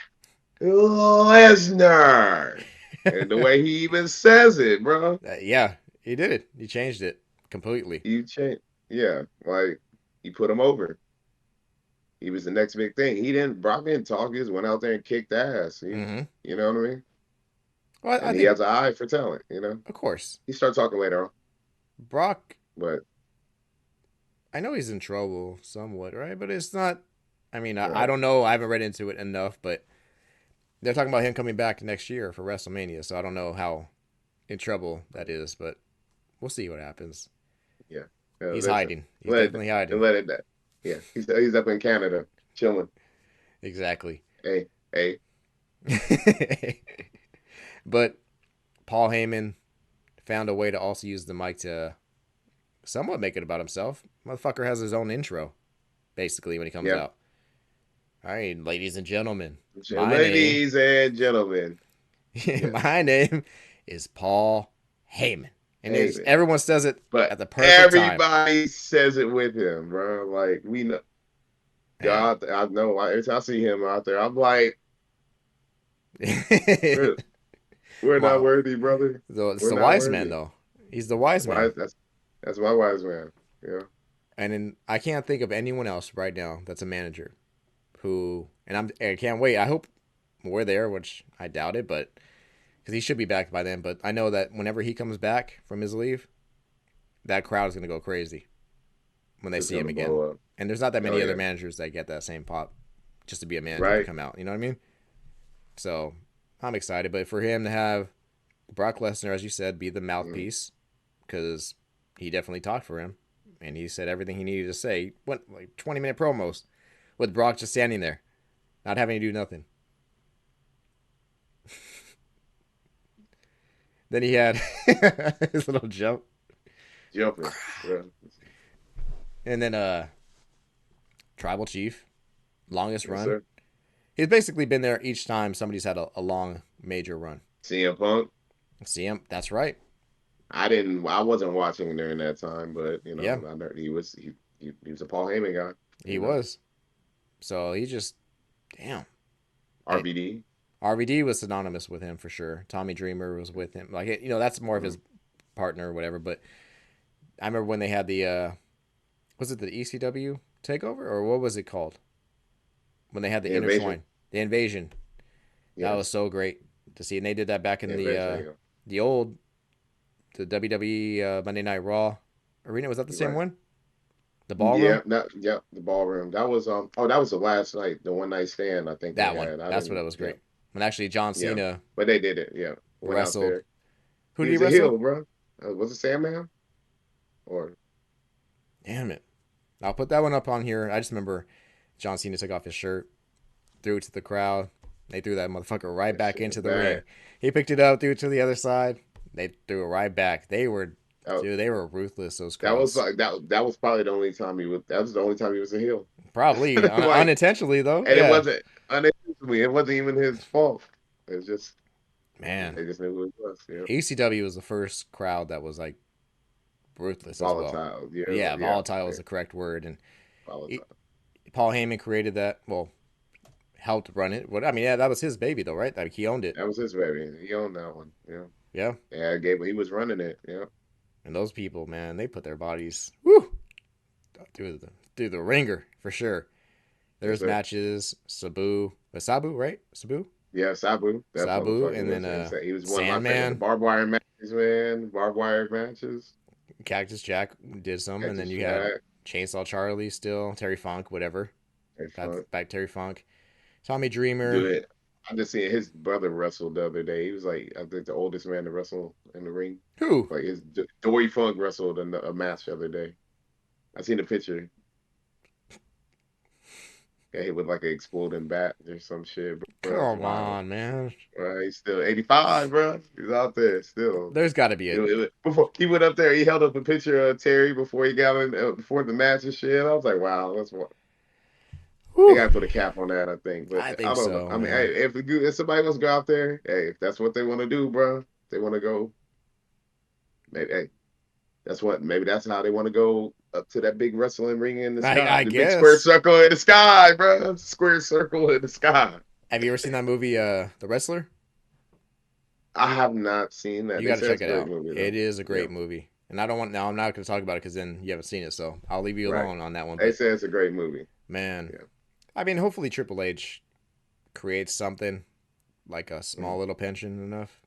Speaker 2: Lesnar. And the way he even says it, bro.
Speaker 1: Yeah, he did it. He changed it completely.
Speaker 2: You changed. Yeah, like he put him over. He was the next big thing. Brock didn't talk. He just went out there and kicked ass. You know what I mean?
Speaker 1: Well,
Speaker 2: and he has an eye for talent,
Speaker 1: Of course.
Speaker 2: He started talking later on.
Speaker 1: Brock.
Speaker 2: But
Speaker 1: I know he's in trouble somewhat, right? But it's not. I mean, I don't know. I haven't read into it enough, but they're talking about him coming back next year for WrestleMania. So I don't know how in trouble that is, but we'll see what happens.
Speaker 2: Yeah.
Speaker 1: He's hiding. He's definitely hiding.
Speaker 2: Let it. Yeah. He's up in Canada chilling.
Speaker 1: Exactly.
Speaker 2: Hey.
Speaker 1: But Paul Heyman found a way to also use the mic to somewhat make it about himself. Motherfucker has his own intro, basically, when he comes out. All right, ladies and gentlemen.
Speaker 2: Ladies and gentlemen.
Speaker 1: My name is Paul Heyman. And everyone says it at the perfect time.
Speaker 2: Everybody says it with him, bro. Like, we know. God, I know. Every time I see him out there, I'm like, we're not worthy, brother.
Speaker 1: It's the wise man, though. He's the wise man.
Speaker 2: That's my wise man. Yeah.
Speaker 1: And I can't think of anyone else right now that's a manager who, and I can't wait. I hope we're there, which I doubt it, but because he should be back by then. But I know that whenever he comes back from his leave, that crowd is going to go crazy when they see him again. And there's not that many other managers that get that same pop just to be a manager to come out. You know what I mean? So I'm excited. But for him to have Brock Lesnar, as you said, be the mouthpiece, because he definitely talked for him. And he said everything he needed to say. He went like 20-minute promos with Brock just standing there, not having to do nothing. Then he had his little jump.
Speaker 2: Jumping. Yeah.
Speaker 1: And then Tribal Chief, longest run.
Speaker 2: Sir.
Speaker 1: He's basically been there each time somebody's had a long major run.
Speaker 2: CM Punk.
Speaker 1: CM, that's right.
Speaker 2: I wasn't watching during that time, but I know he was a Paul Heyman guy.
Speaker 1: He was. So he just damn.
Speaker 2: RVD.
Speaker 1: RVD was synonymous with him for sure. Tommy Dreamer was with him. Like that's more of his partner or whatever. But I remember when they had the was it the ECW takeover, or what was it called when they had the
Speaker 2: The invasion.
Speaker 1: intertwine, the invasion? That was
Speaker 2: Yes,
Speaker 1: so great to see, and they did that back
Speaker 2: the
Speaker 1: in
Speaker 2: invasion. Yeah,
Speaker 1: the old the WWE Monday Night Raw arena. Was that the
Speaker 2: you're
Speaker 1: same
Speaker 2: right.
Speaker 1: one? The
Speaker 2: Yeah,
Speaker 1: ballroom.
Speaker 2: yeah, the ballroom. That was Oh, that was the last night, the one night stand I think they
Speaker 1: That one.
Speaker 2: had. I
Speaker 1: That's what
Speaker 2: didn't.
Speaker 1: it was
Speaker 2: Yeah,
Speaker 1: great. When actually John
Speaker 2: yeah,
Speaker 1: Cena
Speaker 2: but they did it. Yeah, went out
Speaker 1: wrestled.
Speaker 2: there.
Speaker 1: Who
Speaker 2: He
Speaker 1: did he
Speaker 2: was a
Speaker 1: wrestle?
Speaker 2: heel, bro. Was it Sandman or
Speaker 1: Damn it. I'll put that one up on here. I just remember John Cena took off his shirt, threw it to the crowd. They threw that motherfucker right
Speaker 2: that
Speaker 1: back
Speaker 2: shit
Speaker 1: into
Speaker 2: was
Speaker 1: the ring.
Speaker 2: bad.
Speaker 1: He picked it up, threw it to the other side. They threw it right back. They were,
Speaker 2: That,
Speaker 1: dude, they were ruthless, those
Speaker 2: that was
Speaker 1: crowds.
Speaker 2: like that was probably the only time he was. That was the only time he was a heel.
Speaker 1: Probably
Speaker 2: Like,
Speaker 1: unintentionally, though.
Speaker 2: and it
Speaker 1: Yeah.
Speaker 2: wasn't unintentionally. It wasn't even his fault. It's just
Speaker 1: Man,
Speaker 2: they just knew who he was. Yeah,
Speaker 1: ECW was the first crowd that was like ruthless as well.
Speaker 2: volatile. Yeah,
Speaker 1: Yeah,
Speaker 2: yeah,
Speaker 1: volatile
Speaker 2: yeah,
Speaker 1: is the correct word. And he,
Speaker 2: volatile.
Speaker 1: Paul Heyman created that. Well, helped run it. What I mean, yeah, that was his baby though, right? Like he owned it.
Speaker 2: That was his baby. He owned that one. Yeah,
Speaker 1: Yeah.
Speaker 2: yeah. Gable, he was running it. Yeah,
Speaker 1: And those people, man, they put their bodies woo, through the ringer for sure.
Speaker 2: yes,
Speaker 1: There's
Speaker 2: sir.
Speaker 1: matches. Sabu, right? Sabu,
Speaker 2: Yeah, Sabu, that
Speaker 1: Sabu,
Speaker 2: motherfucker
Speaker 1: and then
Speaker 2: was insane. He was one of my favorite. The
Speaker 1: Sandman,
Speaker 2: barbed wire matches, man. Barbed wire matches.
Speaker 1: Cactus Jack did some, and then
Speaker 2: Cactus
Speaker 1: you had
Speaker 2: Jack.
Speaker 1: Chainsaw Charlie still, Terry Funk, whatever.
Speaker 2: Hey,
Speaker 1: Got
Speaker 2: fun.
Speaker 1: back Terry Funk, Tommy Dreamer.
Speaker 2: Dude, I just seen his brother wrestle the other day. He was like, I think the oldest man to wrestle in the ring.
Speaker 1: Who?
Speaker 2: Like his Dory Funk wrestled in a match the other day. I seen the picture. Yeah, he with like an exploding bat or some shit, bro. It's
Speaker 1: Come
Speaker 2: wild.
Speaker 1: on, man.
Speaker 2: He's still 85, bro. He's out there still.
Speaker 1: There's got to be a.
Speaker 2: Before he went up there, he held up a picture of Terry before he got in before the match and shit. I was like, wow, that's what they
Speaker 1: Whew,
Speaker 2: got to put a cap on that. I think, but
Speaker 1: I
Speaker 2: I
Speaker 1: think
Speaker 2: don't know.
Speaker 1: so,
Speaker 2: I mean,
Speaker 1: man.
Speaker 2: hey, if somebody wants to go out there, hey, if that's what they want to do, bro, they want to go. Maybe, hey, that's what. Maybe that's how they want to go up to that big wrestling ring in the sky,
Speaker 1: I
Speaker 2: the big square
Speaker 1: guess.
Speaker 2: circle in the sky, bro. Square circle in the sky.
Speaker 1: Have you ever seen that movie, The Wrestler?
Speaker 2: I have not seen that.
Speaker 1: You
Speaker 2: They
Speaker 1: got to
Speaker 2: say
Speaker 1: check
Speaker 2: it's a
Speaker 1: it
Speaker 2: great
Speaker 1: out.
Speaker 2: movie
Speaker 1: It
Speaker 2: though.
Speaker 1: is a
Speaker 2: Yeah,
Speaker 1: great movie. And I don't want now. I'm not going to talk about it because then you haven't seen it. So I'll leave you
Speaker 2: right.
Speaker 1: alone on that one.
Speaker 2: They
Speaker 1: But
Speaker 2: say it's a great movie.
Speaker 1: man,
Speaker 2: Yeah.
Speaker 1: I mean, hopefully Triple H creates something like a small
Speaker 2: Mhm.
Speaker 1: little pension enough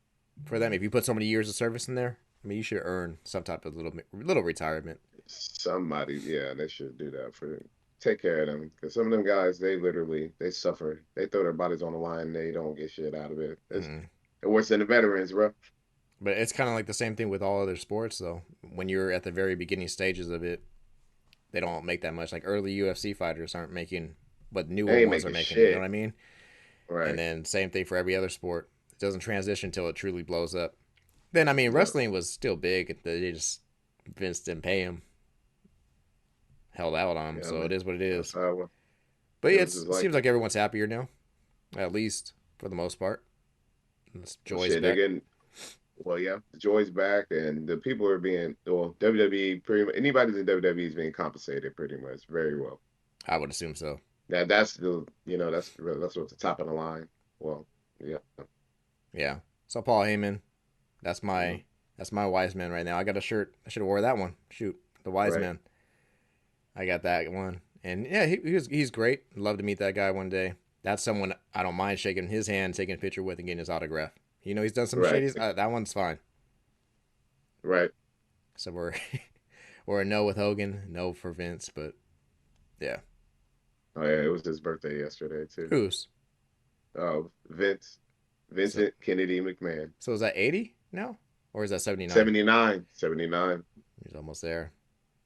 Speaker 1: for them. If you put so many years of service in there, I mean, you should earn some type of little retirement.
Speaker 2: Somebody, yeah, they should do that for take care of them because some of them guys, they literally they suffer. They throw their bodies on the line. They don't get shit out of it. It's
Speaker 1: Mm.
Speaker 2: worse than the veterans, bro.
Speaker 1: But it's kind of like the same thing with all other sports, though. When you're at the very beginning stages of it, they don't make that much. Like early UFC fighters aren't making what newer
Speaker 2: They ain't
Speaker 1: ones are
Speaker 2: making
Speaker 1: making. You know what
Speaker 2: shit,
Speaker 1: I mean? And
Speaker 2: right?
Speaker 1: then same thing for every other sport. It doesn't transition until it truly blows up. Then I mean,
Speaker 2: Yeah,
Speaker 1: wrestling was still big. They just Vince didn't pay him, held out on him.
Speaker 2: yeah,
Speaker 1: So it
Speaker 2: man.
Speaker 1: is what it
Speaker 2: That's
Speaker 1: is.
Speaker 2: how
Speaker 1: But
Speaker 2: it
Speaker 1: yeah,
Speaker 2: was just
Speaker 1: it
Speaker 2: like
Speaker 1: seems like everyone's happier now, at least for the most part.
Speaker 2: well,
Speaker 1: Joy's
Speaker 2: shit. They're
Speaker 1: back.
Speaker 2: getting well, yeah. The joy's back, and the people are being well. WWE pretty much anybody's in WWE is being compensated pretty much very well.
Speaker 1: I would assume so.
Speaker 2: That's the that's what's the top of the line. Well, yeah.
Speaker 1: Yeah. So Paul Heyman, that's
Speaker 2: Mhm.
Speaker 1: my wise man right now. I got a shirt. I should have wore that one. Shoot, the wise
Speaker 2: Right.
Speaker 1: man. I got that one. And yeah, he's great. Love to meet that guy one day. That's someone I don't mind shaking his hand, taking a picture with, and getting his autograph. You know, he's done some
Speaker 2: Right.
Speaker 1: shady. That one's fine.
Speaker 2: Right.
Speaker 1: So we're a no with Hogan, no for Vince, but yeah.
Speaker 2: Oh yeah, it was his birthday yesterday too.
Speaker 1: Who's
Speaker 2: Vince,
Speaker 1: so
Speaker 2: Vincent Kennedy McMahon.
Speaker 1: so is that 80 now, or is that 79?
Speaker 2: 79. 79.
Speaker 1: He's almost there.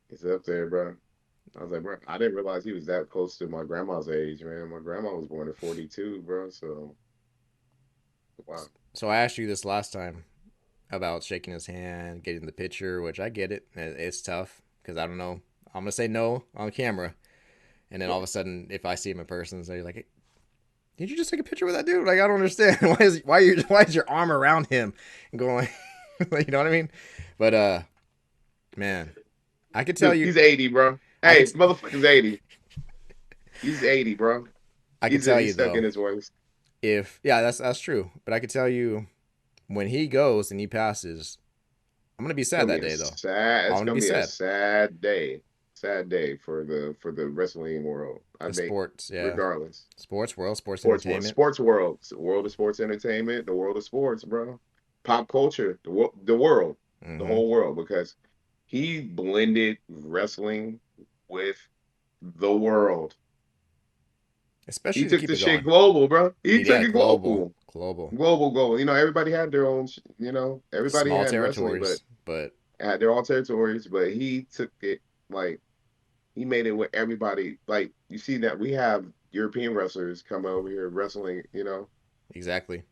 Speaker 2: He's up there, bro. I was like, bro, I didn't realize he was that close to my grandma's age, man. My grandma was born in 42, bro. So, wow.
Speaker 1: So I asked you this last time about shaking his hand, getting the picture, which I get it. It's tough because I don't know. I'm gonna say no on camera, and then all of a sudden, if I see him in person, so you're like, hey, "Did you just take a picture with that dude?" Like I don't understand why is your arm around him and going, you know what I mean? But man, I could tell
Speaker 2: Dude,
Speaker 1: you,
Speaker 2: he's 80, bro.
Speaker 1: I
Speaker 2: Hey,
Speaker 1: could
Speaker 2: motherfucker's 80. He's 80, bro.
Speaker 1: I could tell you
Speaker 2: He's stuck in
Speaker 1: though,
Speaker 2: his ways.
Speaker 1: if yeah, that's true. But I could tell you when he goes and he passes, I'm gonna be
Speaker 2: It's
Speaker 1: sad
Speaker 2: gonna
Speaker 1: that
Speaker 2: be a
Speaker 1: day though.
Speaker 2: sad,
Speaker 1: I'm
Speaker 2: it's
Speaker 1: gonna
Speaker 2: gonna
Speaker 1: be
Speaker 2: be a
Speaker 1: sad.
Speaker 2: sad day. sad day for the wrestling world. I
Speaker 1: The
Speaker 2: think,
Speaker 1: sports, yeah,
Speaker 2: regardless,
Speaker 1: sports world, sports
Speaker 2: sports
Speaker 1: entertainment.
Speaker 2: world, the world of sports entertainment, the world of sports, bro, pop culture, the world, the
Speaker 1: Mm-hmm.
Speaker 2: whole world, because he blended wrestling with the world. He
Speaker 1: Especially to
Speaker 2: took
Speaker 1: keep
Speaker 2: the
Speaker 1: it
Speaker 2: shit
Speaker 1: going.
Speaker 2: global, bro. He took
Speaker 1: Yeah,
Speaker 2: it
Speaker 1: global,
Speaker 2: global,
Speaker 1: global,
Speaker 2: global. You know, everybody had their own. You know, everybody
Speaker 1: small
Speaker 2: had wrestling, but
Speaker 1: territories, but
Speaker 2: had their own territories. But he took it like he made it with everybody. Like you see that we have European wrestlers come over here wrestling. You know,
Speaker 1: exactly.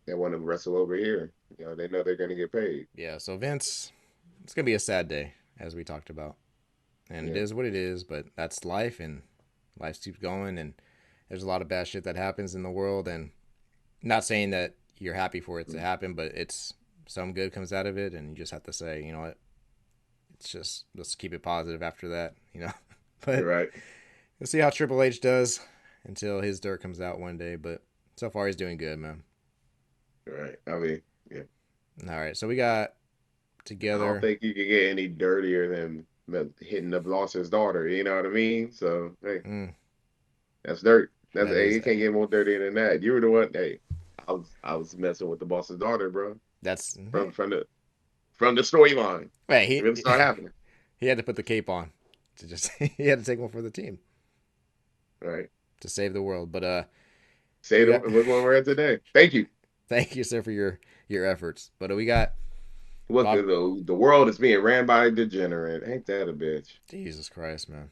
Speaker 2: they want to wrestle over here. You know, they know they're gonna get paid.
Speaker 1: Yeah, so Vince, it's gonna be a sad day as we talked about, and it
Speaker 2: Yeah,
Speaker 1: is what it is. But that's life, and life keeps going, and there's a lot of bad shit that happens in the world, and not saying that you're happy for it to
Speaker 2: mm,
Speaker 1: happen, but it's some good comes out of it, and you just have to say, you know what, it's just let's keep it positive after that, you know.
Speaker 2: you're
Speaker 1: But
Speaker 2: right.
Speaker 1: we'll see how Triple H does until his dirt comes out one day. But so far, he's doing good, man.
Speaker 2: You're right. I mean, yeah,
Speaker 1: All right, so we got
Speaker 2: I don't
Speaker 1: together.
Speaker 2: think you could get any dirtier than hitting the boss's daughter. You know what I mean? So hey.
Speaker 1: Mm,
Speaker 2: That's dirt. That's
Speaker 1: that
Speaker 2: hey,
Speaker 1: is
Speaker 2: you can't get more dirty than that. You were the one. Hey, I was messing with the boss's daughter, bro.
Speaker 1: that's
Speaker 2: From from the storyline.
Speaker 1: right.
Speaker 2: It really started happening.
Speaker 1: He had to put the cape on to just he had to take one for the team
Speaker 2: All right.
Speaker 1: to save the world. But
Speaker 2: Say
Speaker 1: we
Speaker 2: the
Speaker 1: got
Speaker 2: look where we're at today. Thank you.
Speaker 1: thank you sir for your efforts. But we got
Speaker 2: Look,
Speaker 1: Bob.
Speaker 2: the world is being ran by a degenerate. Ain't that a bitch?
Speaker 1: Jesus Christ, man.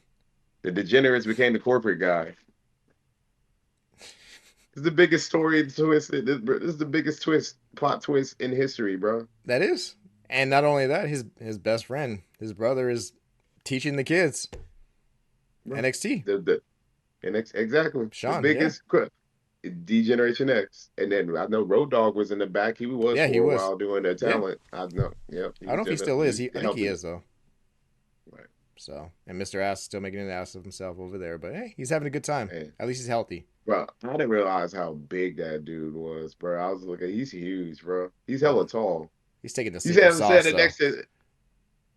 Speaker 2: The degenerates became the corporate guy. This is the biggest story twist. This is the biggest plot twist in history, bro.
Speaker 1: That is, and not only that, his best friend, his brother, is teaching the kids
Speaker 2: Bro,
Speaker 1: NXT.
Speaker 2: the and exactly the
Speaker 1: Sean, yeah,
Speaker 2: biggest D-Generation X. And then I know Road Dog was in the back. He was
Speaker 1: yeah, he
Speaker 2: for a
Speaker 1: was.
Speaker 2: while doing the
Speaker 1: Yeah,
Speaker 2: talent. I know. Yep, he
Speaker 1: I don't
Speaker 2: was
Speaker 1: know if he
Speaker 2: doing
Speaker 1: still
Speaker 2: he
Speaker 1: is.
Speaker 2: was
Speaker 1: I think he
Speaker 2: helping.
Speaker 1: is though.
Speaker 2: Right.
Speaker 1: So, and Mr. Ass is still making an ass of himself over there. But hey, he's having a good time.
Speaker 2: Man,
Speaker 1: At least he's healthy.
Speaker 2: bro, I didn't realize how big that dude was, bro. I was looking. He's huge, bro. He's
Speaker 1: Well,
Speaker 2: hella tall.
Speaker 1: he's taking the
Speaker 2: You
Speaker 1: secret
Speaker 2: said
Speaker 1: sauce
Speaker 2: it
Speaker 1: though.
Speaker 2: next to.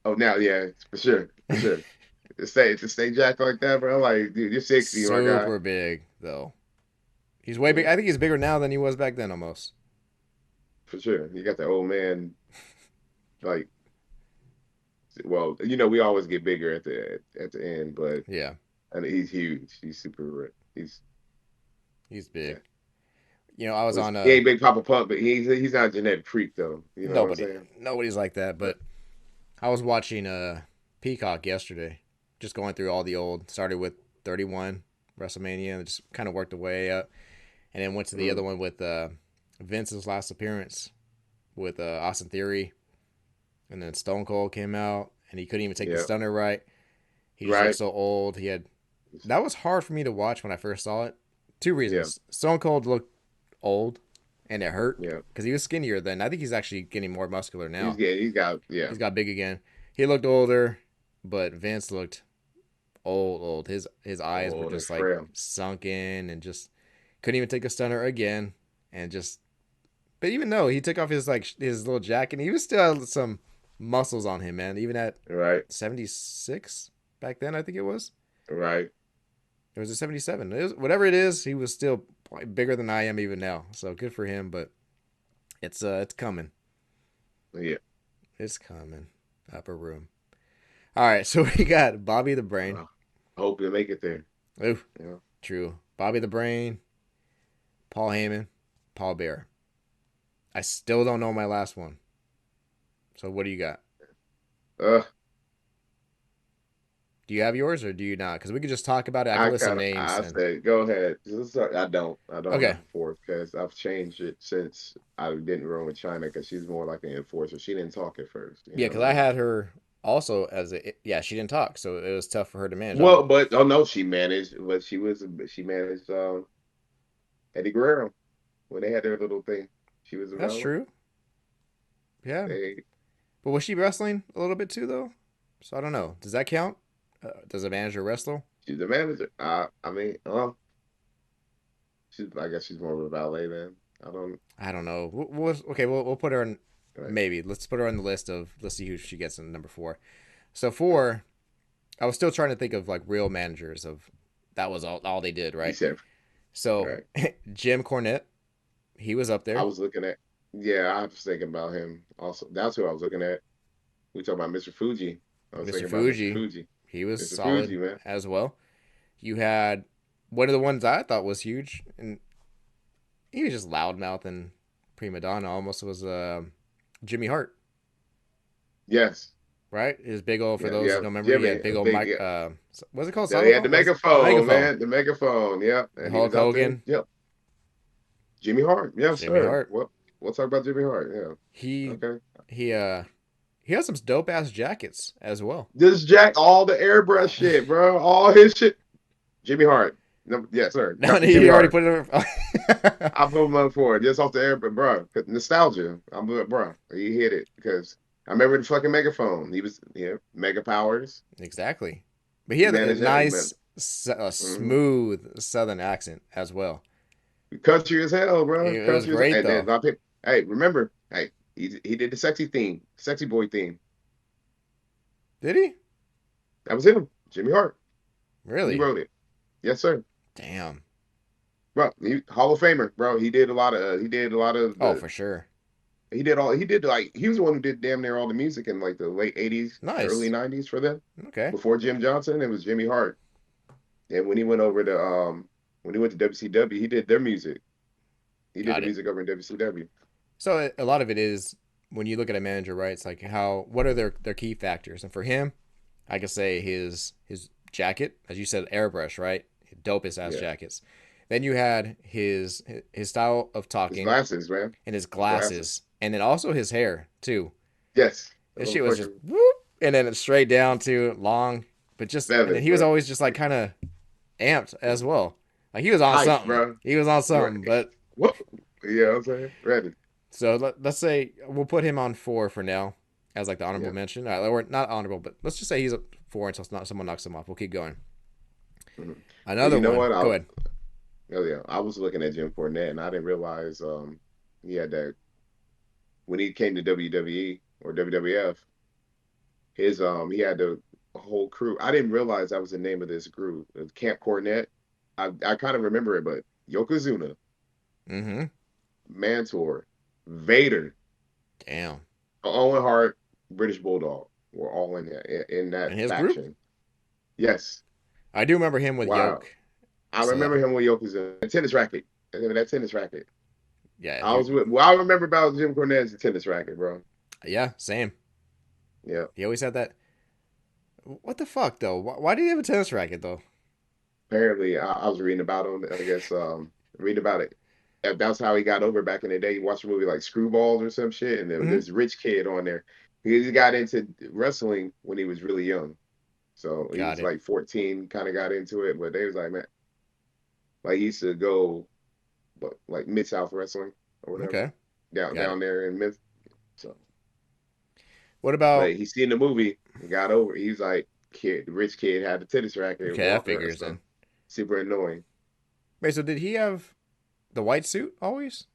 Speaker 2: Oh, now, yeah, for sure, for sure. To stay jacked like that, bro. I'm like, dude, you're 60, my guy,
Speaker 1: Super big though. He's way big.
Speaker 2: yeah,
Speaker 1: I think he's bigger now than he was back then almost.
Speaker 2: for sure. You got the old man, like, well, we always get bigger at the end, but
Speaker 1: Yeah,
Speaker 2: and he's huge. He's super.
Speaker 1: he's
Speaker 2: Yeah.
Speaker 1: big. You know, I was on
Speaker 2: He ain't big Papa Pump, but he's not a genetic freak though. You know what I'm
Speaker 1: nobody
Speaker 2: saying?
Speaker 1: nobody's like that,
Speaker 2: But
Speaker 1: but I was watching Peacock yesterday, just going through all the old. Started with 31 WrestleMania, and just kind of worked the way up, and then went to the
Speaker 2: mm,
Speaker 1: other one with Vince's last appearance with Austin Theory, and then Stone Cold came out, and he couldn't even take the
Speaker 2: yeah,
Speaker 1: stunner right. He just looked
Speaker 2: right,
Speaker 1: so old. He had that was hard for me to watch when I first saw it. Two
Speaker 2: yeah,
Speaker 1: reasons: Stone Cold looked old, and it hurt
Speaker 2: yeah.
Speaker 1: because he was skinnier then. I think he's actually getting more muscular now.
Speaker 2: He's got, yeah,
Speaker 1: He's got big again. He looked older, but Vince looked old. His eyes were
Speaker 2: old and
Speaker 1: just like
Speaker 2: frail.
Speaker 1: sunken and just couldn't even take a stunner again. And just, but even though he took off his like his little jacket, he was still had some muscles on him, man. Even at
Speaker 2: Right,
Speaker 1: 76 back then, I think it was.
Speaker 2: right,
Speaker 1: It was a 77. It was, whatever it is, he was still bigger than I am even now. So good for him. But it's coming.
Speaker 2: yeah.
Speaker 1: It's coming. Upper room. All right, so we got Bobby the Brain.
Speaker 2: Well, I hope you make it there.
Speaker 1: Ooh,
Speaker 2: You know,
Speaker 1: true. Bobby the Brain, Paul Heyman, Paul Bear. I still don't know my last one. So what do you got?
Speaker 2: uh,
Speaker 1: Do you have yours or do you not? Because we could just talk about it. I can list some names
Speaker 2: I
Speaker 1: and
Speaker 2: said, go ahead. I don't
Speaker 1: okay.
Speaker 2: have a fourth because I've changed it since I didn't run with China because she's more like an enforcer. She didn't talk at first. You
Speaker 1: Yeah,
Speaker 2: know
Speaker 1: because
Speaker 2: what I
Speaker 1: I
Speaker 2: mean?
Speaker 1: had her also as a yeah. She didn't talk, so it was tough for her to manage.
Speaker 2: Well, but oh no, she managed Eddie Guerrero when they had their little thing. She was
Speaker 1: That's
Speaker 2: around.
Speaker 1: true. Yeah,
Speaker 2: They
Speaker 1: but was she wrestling a little bit too though? So I don't know. Does that count? Does a manager wrestle?
Speaker 2: she's the manager. I mean, I guess she's more of a valet then. I don't.
Speaker 1: I don't know. Okay, we'll put her in
Speaker 2: Right.
Speaker 1: maybe. Let's put her on the list of let's see who she gets in number 4. So four, I was still trying to think of like real managers of that was all they did,
Speaker 2: You
Speaker 1: right?
Speaker 2: said
Speaker 1: So
Speaker 2: right.
Speaker 1: Jim Cornette, he was up
Speaker 2: I
Speaker 1: there.
Speaker 2: was looking at. Yeah, I was thinking about him. Also, that's who I was looking at. We talking about Mr. Fuji. I was
Speaker 1: Mr.
Speaker 2: thinking about Mr.
Speaker 1: Fuji,
Speaker 2: Fuji.
Speaker 1: he was
Speaker 2: Mr. Fuji,
Speaker 1: solid
Speaker 2: man.
Speaker 1: as well. You had one of the ones I thought was huge, and he was just loudmouth and prima donna almost was Jimmy Hart,
Speaker 2: Yes.
Speaker 1: right? His big old for
Speaker 2: Yeah,
Speaker 1: those who
Speaker 2: yeah.
Speaker 1: don't remember, he
Speaker 2: Jimmy,
Speaker 1: had
Speaker 2: a
Speaker 1: big old
Speaker 2: big.
Speaker 1: mic.
Speaker 2: Yeah.
Speaker 1: What's it called?
Speaker 2: So he had the
Speaker 1: Xylophone? Was it the
Speaker 2: megaphone,
Speaker 1: megaphone?
Speaker 2: man. The megaphone. Yep. And he
Speaker 1: Hulk
Speaker 2: was out there.
Speaker 1: Hogan,
Speaker 2: Yep. Jimmy Hart. Yes,
Speaker 1: Jimmy
Speaker 2: sir.
Speaker 1: Hart.
Speaker 2: Well, we'll talk about Jimmy Hart. Yeah.
Speaker 1: He
Speaker 2: Okay.
Speaker 1: he uh he has some dope ass jackets as well.
Speaker 2: This Jack, all the airbrush shit, bro. All his shit. Jimmy Hart. No, yes, sir.
Speaker 1: No,
Speaker 2: Jimmy
Speaker 1: he already
Speaker 2: Hart.
Speaker 1: put it.
Speaker 2: I put him up for it just off the air, but bro, nostalgia. I'm bro. He hit it because I remember the fucking megaphone. He was mega powers.
Speaker 1: Exactly, but he had a
Speaker 2: Manage that man.
Speaker 1: nice, smooth Southern accent as well.
Speaker 2: Country as hell, bro.
Speaker 1: It was
Speaker 2: Country as
Speaker 1: great
Speaker 2: and then a
Speaker 1: though.
Speaker 2: lot of people. Hey, remember? Hey, he did the sexy theme, sexy boy theme.
Speaker 1: Did he
Speaker 2: That was him, Jimmy Hart. He
Speaker 1: really?
Speaker 2: wrote it. Yes, sir.
Speaker 1: Damn.
Speaker 2: Bro, Hall of Famer, bro. He did a lot of. He did a lot of
Speaker 1: Oh,
Speaker 2: the.
Speaker 1: for sure.
Speaker 2: He did all. He did like. He was the one who did damn near all the music in like the late '80s, early
Speaker 1: Nice.
Speaker 2: '90s for them.
Speaker 1: Okay,
Speaker 2: Before Jim Johnson, it was Jimmy Hart. And when he went over to when he went to WCW, he did their music. He did the
Speaker 1: got it.
Speaker 2: music over in WCW.
Speaker 1: So a lot of it is when you look at a manager, right? It's like how what are their key factors, and for him, I could say his jacket, as you said, airbrush, right? Dopest ass
Speaker 2: Yeah.
Speaker 1: jackets. Then you had his style of
Speaker 2: His
Speaker 1: talking
Speaker 2: glasses, man.
Speaker 1: and his
Speaker 2: His glasses.
Speaker 1: glasses, and then also his hair too.
Speaker 2: Yes. A
Speaker 1: This
Speaker 2: little
Speaker 1: shit was just
Speaker 2: fucking
Speaker 1: whoop, and then it's straight down to long, but just and then
Speaker 2: feathers,
Speaker 1: he was
Speaker 2: bro.
Speaker 1: always just like kind of amped as well. Like he was on
Speaker 2: Hype,
Speaker 1: something.
Speaker 2: bro.
Speaker 1: He was on
Speaker 2: Right.
Speaker 1: something. But
Speaker 2: What? You know what I'm saying? Ready.
Speaker 1: so let's say we'll put him on four for now as like the honorable
Speaker 2: Yeah.
Speaker 1: mention. Or not honorable, but let's just say he's a four until someone knocks him off. We'll keep going.
Speaker 2: Mhm. Well,
Speaker 1: Another
Speaker 2: you know
Speaker 1: one.
Speaker 2: what?
Speaker 1: Go ahead.
Speaker 2: Oh yeah, I was looking at Jim Cornette and I didn't realize he had that when he came to WWE or WWF, he had the whole crew. I didn't realize that was the name of this group, Camp Cornette. I kind of remember it, but Yokozuna,
Speaker 1: Mm-hmm.
Speaker 2: Mantor, Vader,
Speaker 1: Damn.
Speaker 2: Owen Hart, British Bulldog were all in
Speaker 1: And
Speaker 2: that
Speaker 1: his group.
Speaker 2: faction. Yes.
Speaker 1: I do remember him with
Speaker 2: Wow.
Speaker 1: Yoke.
Speaker 2: I
Speaker 1: So
Speaker 2: remember
Speaker 1: that
Speaker 2: him with Yokozuna. A tennis racket. I remember that tennis racket.
Speaker 1: yeah,
Speaker 2: I was with, well, I remember about Jim Cornette's tennis racket, bro.
Speaker 1: yeah, same.
Speaker 2: Yeah.
Speaker 1: He always had that. What the fuck though? Why did he have a tennis racket though?
Speaker 2: Apparently, I was reading about him. I guess reading about it. That's how he got over back in the day. You watch a movie like Screwballs or some shit, and
Speaker 1: Mm-hmm.
Speaker 2: there's a rich kid on there. He got into wrestling when he was really young. So he
Speaker 1: Got
Speaker 2: was
Speaker 1: it.
Speaker 2: like 14, kind of got into it. But they was like, man, like he used to go, but like Mid South Wrestling or whatever,
Speaker 1: Okay.
Speaker 2: down
Speaker 1: Got it.
Speaker 2: down there in Mid. So,
Speaker 1: What
Speaker 2: but
Speaker 1: about
Speaker 2: he seen the movie, and got over. He's like, kid, the rich kid had a tennis racket,
Speaker 1: okay, that
Speaker 2: walking around
Speaker 1: figures
Speaker 2: stuff.
Speaker 1: in.
Speaker 2: Super annoying.
Speaker 1: Wait, so did he have the white suit always?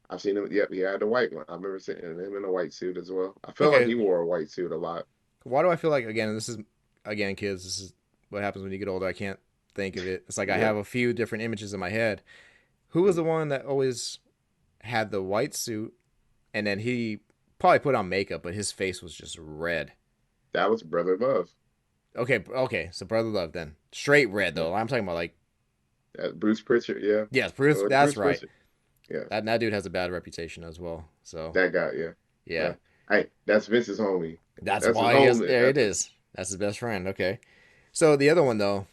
Speaker 2: I've seen him. Yep, he had the white one. I remember seeing him in a white suit as well. I felt like
Speaker 1: Okay.
Speaker 2: he wore a white suit a lot.
Speaker 1: Why do I feel like again? This is again, kids. This is what happens when you get older. I can't think of it. It's like I
Speaker 2: Yeah,
Speaker 1: have a few different images in my head. Who was the one that always had the white suit, and then he probably put on makeup, but his face was just red.
Speaker 2: that was Brother Love.
Speaker 1: Okay, okay. So Brother Love then straight red
Speaker 2: Yeah,
Speaker 1: though. I'm talking about like
Speaker 2: Bruce Pritchard. Yeah,
Speaker 1: yes, Bruce. That's
Speaker 2: Bruce
Speaker 1: right.
Speaker 2: Pritchard. Yeah,
Speaker 1: That dude has a bad reputation as well. So
Speaker 2: that guy. Yeah,
Speaker 1: yeah,
Speaker 2: yeah. Hey, that's Vince's homie.
Speaker 1: that's
Speaker 2: That's his
Speaker 1: why. Yes,
Speaker 2: homie.
Speaker 1: there it
Speaker 2: That's
Speaker 1: is. That's his best friend. Okay. So the other one though,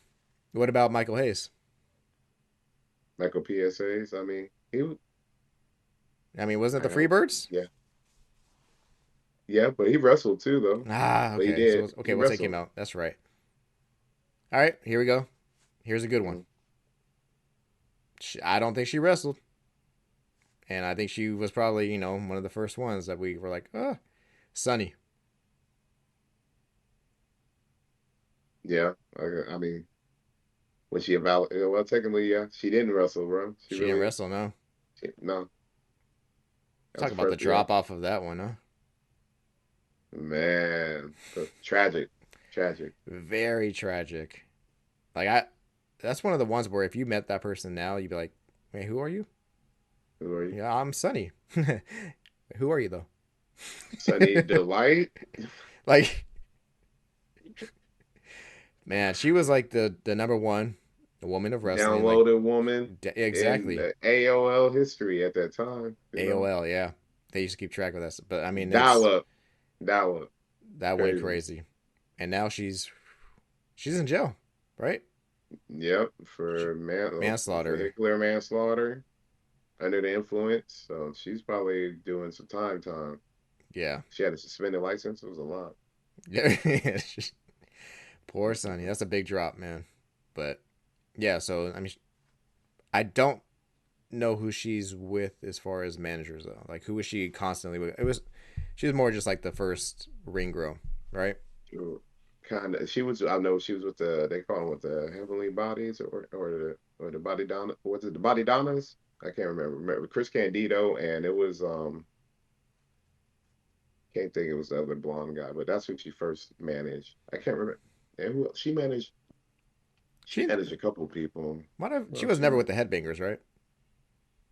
Speaker 1: what about Michael Hayes?
Speaker 2: Michael PSAs. I mean,
Speaker 1: I mean, wasn't it
Speaker 2: I
Speaker 1: the
Speaker 2: don't.
Speaker 1: Freebirds?
Speaker 2: Yeah, yeah, but he wrestled too, though.
Speaker 1: Ah,
Speaker 2: But he
Speaker 1: okay. So
Speaker 2: did.
Speaker 1: okay,
Speaker 2: He
Speaker 1: we'll take him
Speaker 2: wrestled.
Speaker 1: out. That's right. All right, here we go. Here's a good one.
Speaker 2: Mhm.
Speaker 1: I don't think she wrestled, and I think she was probably one of the first ones that we were like, oh, Sunny.
Speaker 2: Yeah, I mean, was she a valid? Well, technically, yeah, she didn't wrestle, bro. She
Speaker 1: She didn't
Speaker 2: really,
Speaker 1: wrestle, no.
Speaker 2: no. That was
Speaker 1: Talk
Speaker 2: the
Speaker 1: about the
Speaker 2: first. Yeah,
Speaker 1: drop off of that one, huh?
Speaker 2: man. man, but tragic, tragic.
Speaker 1: Very tragic. Like I, that's one of the ones where if you met that person now, you'd be like, "Wait, who are you?"
Speaker 2: Who are you?
Speaker 1: Yeah, I'm Sunny. Who are you though?
Speaker 2: Sunny Delight,
Speaker 1: Like, man, she was like the number one, the woman of wrestling. Like,
Speaker 2: downloaded woman in
Speaker 1: exactly.
Speaker 2: AOL history at that time.
Speaker 1: AOL, yeah. They used to keep track of that, but I mean,
Speaker 2: Dial
Speaker 1: it's
Speaker 2: up, dial up,
Speaker 1: that went
Speaker 2: crazy.
Speaker 1: crazy, and now she's in jail, right?
Speaker 2: Yep,
Speaker 1: She,
Speaker 2: for
Speaker 1: manslaughter.
Speaker 2: vehicular manslaughter under the influence. So she's probably doing some time.
Speaker 1: Yeah,
Speaker 2: She had a suspended license. It was a lot.
Speaker 1: yeah. Poor Sonny. That's a big drop, man. But yeah, so I mean, I don't know who she's with as far as managers though. Like, who was she constantly with? She was more just like the first ring girl, right?
Speaker 2: Kind of. She was. I know she was with the. They call them with the heavenly bodies or the body donna. Was it the body donnas? I can't remember. Remember Chris Candido and it was can't think it was the other blonde guy, but that's who she first managed. I can't remember. And who else? She managed. She
Speaker 1: She
Speaker 2: managed a couple of people.
Speaker 1: might have. She
Speaker 2: Well,
Speaker 1: was
Speaker 2: she
Speaker 1: never with
Speaker 2: managed.
Speaker 1: the headbangers, right?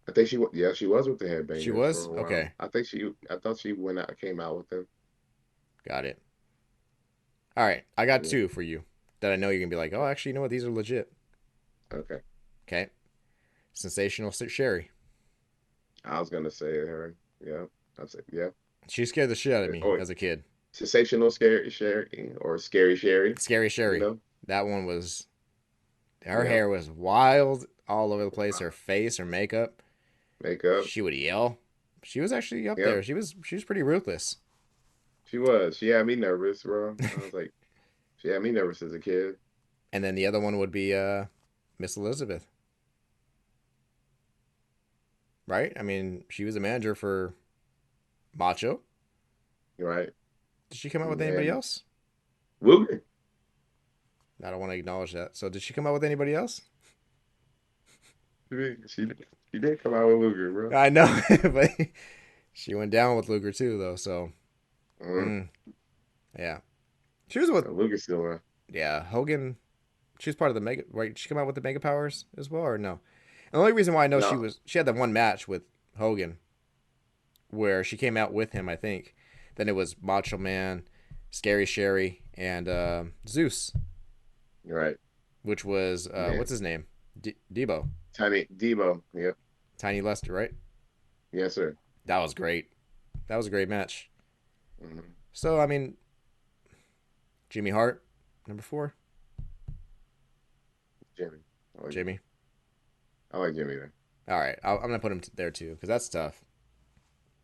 Speaker 2: I think yeah, she was with the
Speaker 1: She
Speaker 2: Headbangers for
Speaker 1: was
Speaker 2: a while.
Speaker 1: okay.
Speaker 2: I thought she went out, came out with them.
Speaker 1: Got it. All right, I got
Speaker 2: Yeah.
Speaker 1: two for you that I know you're gonna be like, oh, actually, you know what? These are legit.
Speaker 2: Okay.
Speaker 1: Okay, sensational Sherry.
Speaker 2: I was gonna say her. Yeah. I said yeah.
Speaker 1: She scared the shit out of me
Speaker 2: Or
Speaker 1: as a kid.
Speaker 2: sensational scary Sherry or scary Sherry.
Speaker 1: Scary
Speaker 2: You
Speaker 1: Sherry.
Speaker 2: know.
Speaker 1: That one was. Her
Speaker 2: Yeah.
Speaker 1: hair was wild all over the place. Her face, her makeup.
Speaker 2: Makeup.
Speaker 1: She would yell. She was actually up
Speaker 2: Yep.
Speaker 1: there. She was pretty ruthless.
Speaker 2: She was. She had me nervous, bro. I was like, she had me nervous as a kid.
Speaker 1: And then the other one would be Miss Elizabeth, right? I mean, she was a manager for Macho.
Speaker 2: Right.
Speaker 1: Did she come out with anybody
Speaker 2: And
Speaker 1: else?
Speaker 2: Luger.
Speaker 1: I don't want to acknowledge that. So did she come out with anybody else?
Speaker 2: She did come out with Luger, bro.
Speaker 1: I know, but she went down with Luger too, though. So
Speaker 2: Mm-hmm.
Speaker 1: yeah, she was with
Speaker 2: Luger's still around.
Speaker 1: yeah Hogan. She was part of the Mega. Right? Did she come out with the Mega Powers as well, or no? And the only reason why I know
Speaker 2: No.
Speaker 1: she had that one match with Hogan where she came out with him, I think. Then it was Macho Man, Scary Sherry, and Zeus,
Speaker 2: You're right.
Speaker 1: which was
Speaker 2: Man.
Speaker 1: what's his name? Debo,
Speaker 2: Tiny Debo. Yep.
Speaker 1: Tiny Lester, right?
Speaker 2: Yes, sir.
Speaker 1: That was great. That was a great match.
Speaker 2: Hmm.
Speaker 1: So I mean, Jimmy Hart, number 4.
Speaker 2: Jimmy. I like Jimmy.
Speaker 1: Jimmy.
Speaker 2: I like Jimmy there.
Speaker 1: All right, I'm gonna put him there too because that's tough.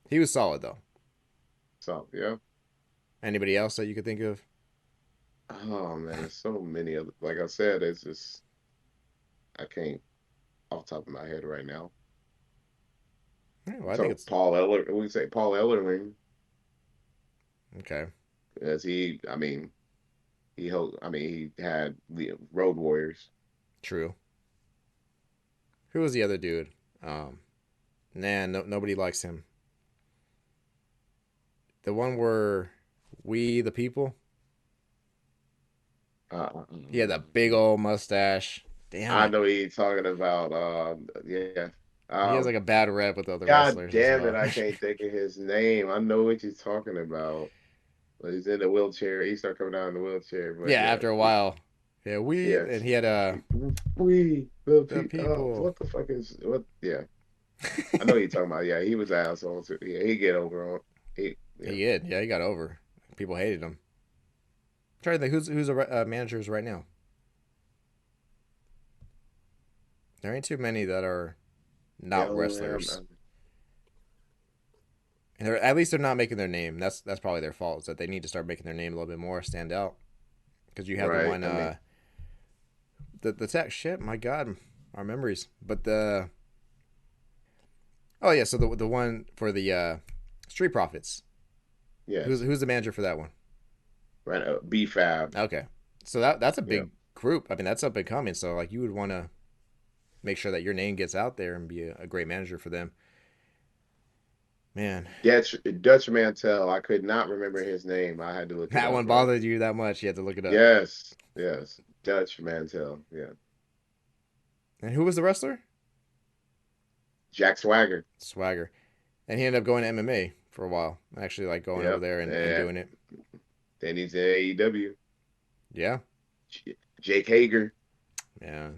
Speaker 1: He was solid though.
Speaker 2: So yeah.
Speaker 1: Anybody else that you could think of?
Speaker 2: Oh man, there's so many of like I said, it's just I can't off the top of my head right now.
Speaker 1: Yeah, well, I think
Speaker 2: So
Speaker 1: it's
Speaker 2: Paul Eller, we say Paul Ellerling,
Speaker 1: okay.
Speaker 2: as he had the Road Warriors.
Speaker 1: True. Who was the other dude? Nah, nobody likes him. The one where we the people. He had that big old mustache. Damn
Speaker 2: I
Speaker 1: it.
Speaker 2: know he's talking about. Yeah.
Speaker 1: He has
Speaker 2: Um,
Speaker 1: like a bad rep with other
Speaker 2: God
Speaker 1: wrestlers as
Speaker 2: damn it,
Speaker 1: well.
Speaker 2: I can't think of his name. I know what you're talking about. But he's in the wheelchair. He started coming down in the wheelchair. But
Speaker 1: Yeah,
Speaker 2: yeah,
Speaker 1: after a while. Yeah, we
Speaker 2: yeah.
Speaker 1: and he had
Speaker 2: We
Speaker 1: the people.
Speaker 2: what the fuck is what? Yeah, I know you're talking about. Yeah, he was an asshole too. Yeah, he get over on. Yeah.
Speaker 1: He did. Yeah, he got over. People hated him. I'm trying to think who's managers right now. There ain't too many that are
Speaker 2: Yeah,
Speaker 1: not wrestlers. And at least they're not making their name. That's probably their fault. Is that they need to start making their name a little bit more stand out. Because you have the
Speaker 2: right.
Speaker 1: one
Speaker 2: I mean,
Speaker 1: the tech shit. My God, our memories. But the oh yeah, so the one for the Street Profits.
Speaker 2: yes,
Speaker 1: Who's the manager for that one?
Speaker 2: right. B Fab.
Speaker 1: Okay, so that's a
Speaker 2: Yeah,
Speaker 1: big group. I mean, that's up and coming. So like, you would want to make sure that your name gets out there and be a great manager for them. Man,
Speaker 2: Dutch Mantel. I could not remember his name. I had to look it
Speaker 1: that
Speaker 2: up,
Speaker 1: one
Speaker 2: bro.
Speaker 1: bothered you that much? You had to look it up.
Speaker 2: Yes, yes. Dutch Mantel. Yeah.
Speaker 1: And who was the wrestler?
Speaker 2: Jack Swagger.
Speaker 1: Swagger. And he ended up going to MMA for a while. Actually, like going over
Speaker 2: Yep.
Speaker 1: there and
Speaker 2: And
Speaker 1: doing it.
Speaker 2: then he's in AEW.
Speaker 1: Yeah.
Speaker 2: Jake Hager.
Speaker 1: Yeah.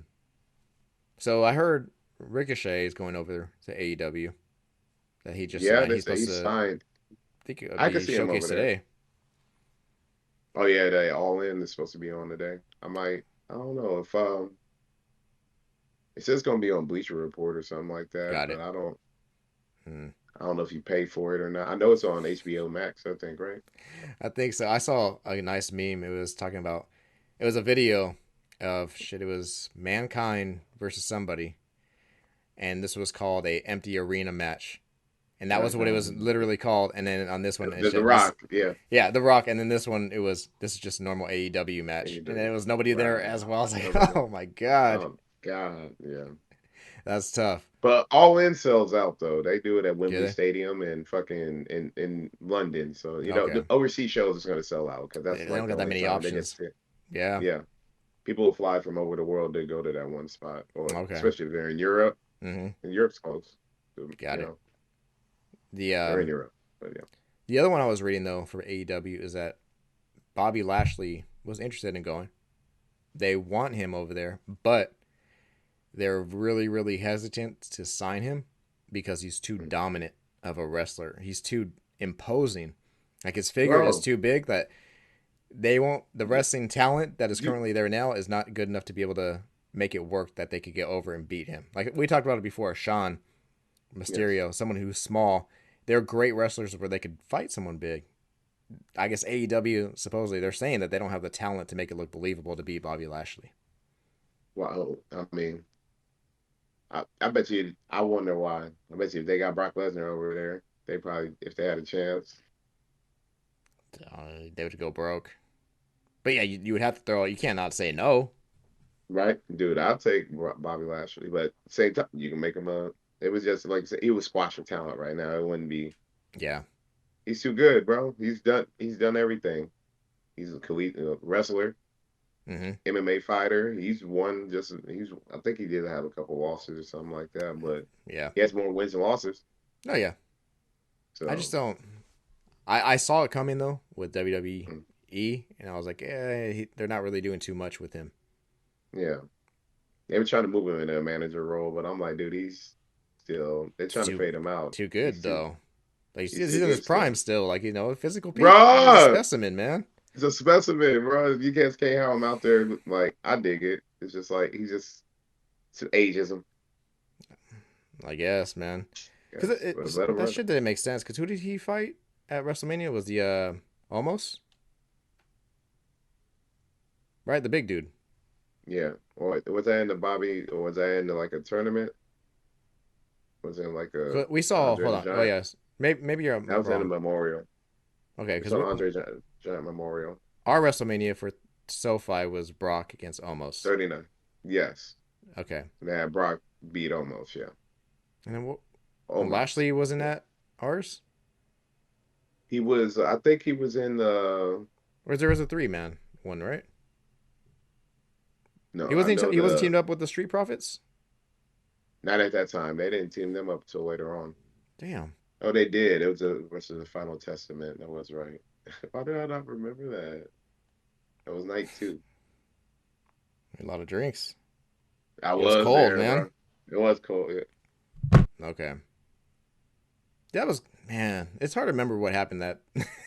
Speaker 1: So I heard Ricochet is going over to AEW. That he just
Speaker 2: Yeah,
Speaker 1: signed.
Speaker 2: they
Speaker 1: He's
Speaker 2: say
Speaker 1: supposed
Speaker 2: he's
Speaker 1: to.
Speaker 2: signed.
Speaker 1: I think it would
Speaker 2: I could
Speaker 1: be
Speaker 2: see him
Speaker 1: showcased
Speaker 2: over there.
Speaker 1: today.
Speaker 2: Oh yeah, they All In is supposed to be on today. I might. I don't know if it says it's gonna be on Bleacher Report or something like that,
Speaker 1: Got
Speaker 2: but
Speaker 1: it. Hmm.
Speaker 2: I don't know if you pay for it or not. I know it's on HBO Max, I think, right?
Speaker 1: I think so. I saw a nice meme. It was talking about. It was a video of shit. It was Mankind versus somebody, and this was called a empty arena match, and that was what it was literally called. And then on this one, it
Speaker 2: The
Speaker 1: showed this.
Speaker 2: Rock, yeah.
Speaker 1: Yeah, The Rock, and then this one, it was this is just a normal AEW match, and then
Speaker 2: AEW.
Speaker 1: it was nobody there
Speaker 2: Right.
Speaker 1: as well. I was like,
Speaker 2: Nobody.
Speaker 1: oh my god,
Speaker 2: Oh God, yeah.
Speaker 1: that's tough.
Speaker 2: But All In sells out though. They do it at
Speaker 1: Do
Speaker 2: Wembley
Speaker 1: they?
Speaker 2: Stadium and fucking in London. So
Speaker 1: Okay,
Speaker 2: the overseas shows is gonna sell out because
Speaker 1: they
Speaker 2: that's
Speaker 1: don't
Speaker 2: like the
Speaker 1: got that
Speaker 2: only
Speaker 1: many
Speaker 2: time they get
Speaker 1: options.
Speaker 2: to.
Speaker 1: Yeah.
Speaker 2: Yeah, people will fly from over the world to go to that one spot, or
Speaker 1: Okay.
Speaker 2: especially if they're in Europe.
Speaker 1: Mm-hmm.
Speaker 2: And Europe's close. So,
Speaker 1: Got it. The
Speaker 2: they're in Europe, but yeah.
Speaker 1: the other one I was reading though for AEW is that Bobby Lashley was interested in going. They want him over there, but they're really hesitant to sign him because he's too dominant of a wrestler. He's too imposing. Like his figure is
Speaker 2: Bro,
Speaker 1: too big that they won't. The
Speaker 2: you,
Speaker 1: wrestling talent that is
Speaker 2: you
Speaker 1: currently there now is not good enough to be able to make it work that they could get over and beat him. Like we talked about it before, Sean
Speaker 2: yes.
Speaker 1: Mysterio, someone who's small. They're great wrestlers where they could fight someone big. I guess AEW supposedly they're saying that they don't have the talent to make it look believable to beat Bobby Lashley.
Speaker 2: Wow. I mean, I bet you. I wonder why. I bet you if they got Brock Lesnar over there, they probably, if they had a chance,
Speaker 1: They would go broke. But yeah, you would have to throw. You can't not say no.
Speaker 2: right? Dude, I'll take Bobby Lashley, but same time, you can make him a. It was just like I said, he was squashing talent right now. It wouldn't be.
Speaker 1: Yeah.
Speaker 2: He's too good, bro. He's done. He's done everything. He's a wrestler,
Speaker 1: Mm-hmm.
Speaker 2: MMA fighter. He's won just. He's. I think he did have a couple losses or something like that, but
Speaker 1: Yeah.
Speaker 2: he has more wins than losses.
Speaker 1: Oh yeah. I just
Speaker 2: So
Speaker 1: don't. I saw it coming though with
Speaker 2: mm,
Speaker 1: WWE, and I was like, they're not really doing too much with him.
Speaker 2: yeah, they were trying to move him into a manager role, but I'm like, dude, he's still. They're
Speaker 1: It's
Speaker 2: trying to fade him out.
Speaker 1: too good though. Like
Speaker 2: He's
Speaker 1: he's
Speaker 2: too
Speaker 1: in his
Speaker 2: good
Speaker 1: prime
Speaker 2: still,
Speaker 1: still. Like physical peak. He's a
Speaker 2: bro.
Speaker 1: specimen, man.
Speaker 2: He's a specimen, bro. You guys can't have him out there. Like I dig it. It's just like he's just it's ageism.
Speaker 1: I guess, man. Because
Speaker 2: Yes, but let him
Speaker 1: that
Speaker 2: run it.
Speaker 1: shit didn't make sense. Because who did he fight at WrestleMania? Was the almost right? The big dude.
Speaker 2: Yeah. Or was that in the Bobby? Or was that in like a tournament? Was it like a
Speaker 1: We saw.
Speaker 2: Andre
Speaker 1: Hold
Speaker 2: the
Speaker 1: on. Oh
Speaker 2: Giant?
Speaker 1: yes. Maybe you're
Speaker 2: That was in a
Speaker 1: wrong.
Speaker 2: memorial.
Speaker 1: Okay,
Speaker 2: We
Speaker 1: because
Speaker 2: saw Giant Memorial.
Speaker 1: our WrestleMania for SoFi was Brock against Almost.
Speaker 2: 39. Yes.
Speaker 1: Okay,
Speaker 2: They had Brock beat almost. Yeah.
Speaker 1: and then and
Speaker 2: Almost.
Speaker 1: Lashley wasn't
Speaker 2: Yeah.
Speaker 1: at ours,
Speaker 2: He was. I think he was in the.
Speaker 1: or there was a 3-man one, right?
Speaker 2: No, I know
Speaker 1: He wasn't
Speaker 2: the.
Speaker 1: teamed up with the Street Profits.
Speaker 2: Not at that time. They didn't team them up until later on.
Speaker 1: Damn,
Speaker 2: Oh, they did. It was a versus the Final Testament. That was right. Why did I not remember that? That was night two.
Speaker 1: a lot of drinks.
Speaker 2: I
Speaker 1: It was
Speaker 2: was
Speaker 1: cold,
Speaker 2: there,
Speaker 1: man.
Speaker 2: bro. It was cold. Yeah.
Speaker 1: Okay, that was man. It's hard to remember what happened that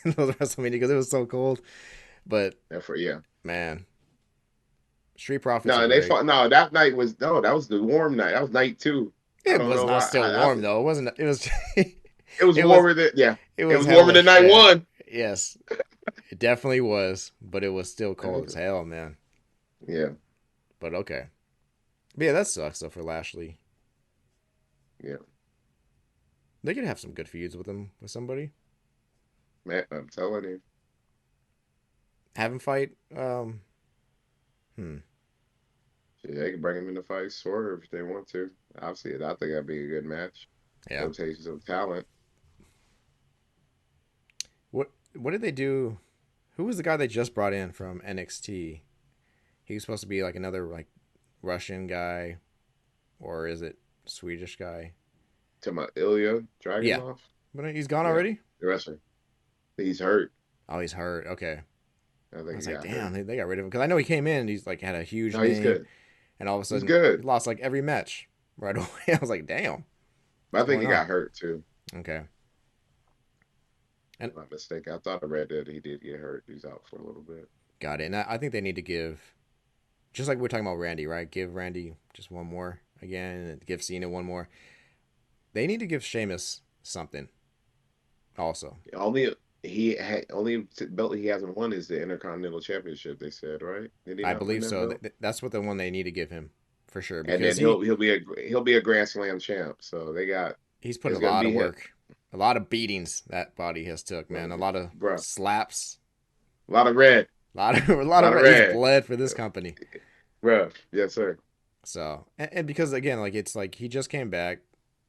Speaker 1: those WrestleMania because it was so cold. But
Speaker 2: And for yeah.
Speaker 1: man, Street Profits
Speaker 2: No,
Speaker 1: are
Speaker 2: and they
Speaker 1: great.
Speaker 2: fought. No, that night was no. That was the warm night. That was night two. I
Speaker 1: It
Speaker 2: don't
Speaker 1: was
Speaker 2: know
Speaker 1: not
Speaker 2: why.
Speaker 1: still warm though. It wasn't. It was.
Speaker 2: It was
Speaker 1: it was.
Speaker 2: warmer than yeah.
Speaker 1: It
Speaker 2: It
Speaker 1: was
Speaker 2: was warmer than
Speaker 1: hellish.
Speaker 2: night
Speaker 1: Yeah.
Speaker 2: one.
Speaker 1: Yes, it definitely was. But it was still cold as hell, man.
Speaker 2: Yeah,
Speaker 1: But okay. But yeah, that sucks though for Lashley.
Speaker 2: yeah.
Speaker 1: They could have some good feuds with him with somebody.
Speaker 2: Man, I'm telling you.
Speaker 1: Have him fight. Hmm.
Speaker 2: Shit, they can bring him in the fight, Swerve, if they want to. Obviously, I think that'd be a good match.
Speaker 1: Yeah.
Speaker 2: Showcases of talent.
Speaker 1: what did they do? Who was the guy they just brought in from NXT? He was supposed to be like another like Russian guy, or is it Swedish guy?
Speaker 2: To my Ilya
Speaker 1: Yeah,
Speaker 2: Dragunov.
Speaker 1: but he's gone
Speaker 2: Yeah,
Speaker 1: already.
Speaker 2: the wrestler. He's hurt.
Speaker 1: Oh, he's hurt. Okay,
Speaker 2: I
Speaker 1: I
Speaker 2: think
Speaker 1: was
Speaker 2: he
Speaker 1: like,
Speaker 2: got hurt.
Speaker 1: damn, they got rid of him because I know he came in. And he's like had a huge
Speaker 2: No, he's
Speaker 1: name,
Speaker 2: good.
Speaker 1: and all of a
Speaker 2: He's
Speaker 1: sudden he
Speaker 2: good.
Speaker 1: lost like every match right away. I was like, damn,
Speaker 2: But
Speaker 1: what's
Speaker 2: I think
Speaker 1: going
Speaker 2: he
Speaker 1: on?
Speaker 2: got hurt too.
Speaker 1: Okay, and
Speaker 2: If I'm not mistaken. I thought I read that he did get hurt. He's out for a little bit.
Speaker 1: got it. And I think they need to give, just like we're talking about Randy, right? Give Randy just one more again, and give Cena one more. They need to give Sheamus something also.
Speaker 2: Only belt he hasn't won is the Intercontinental Championship. They said, right? Did he
Speaker 1: I
Speaker 2: not win
Speaker 1: believe
Speaker 2: that
Speaker 1: so.
Speaker 2: belt?
Speaker 1: That's what the one they need to give him for sure
Speaker 2: And
Speaker 1: because
Speaker 2: then he'll be a Grand Slam champ. So they got
Speaker 1: he's put a
Speaker 2: it's gonna
Speaker 1: lot
Speaker 2: be
Speaker 1: of
Speaker 2: him,
Speaker 1: work, a lot of beatings that body has took, man. A lot of
Speaker 2: bro.
Speaker 1: slaps,
Speaker 2: A lot of red,
Speaker 1: a
Speaker 2: a
Speaker 1: lot
Speaker 2: lot
Speaker 1: of
Speaker 2: of
Speaker 1: he's
Speaker 2: red,
Speaker 1: bled for this company.
Speaker 2: bro. Yes, sir.
Speaker 1: So and because again, like it's like he just came back.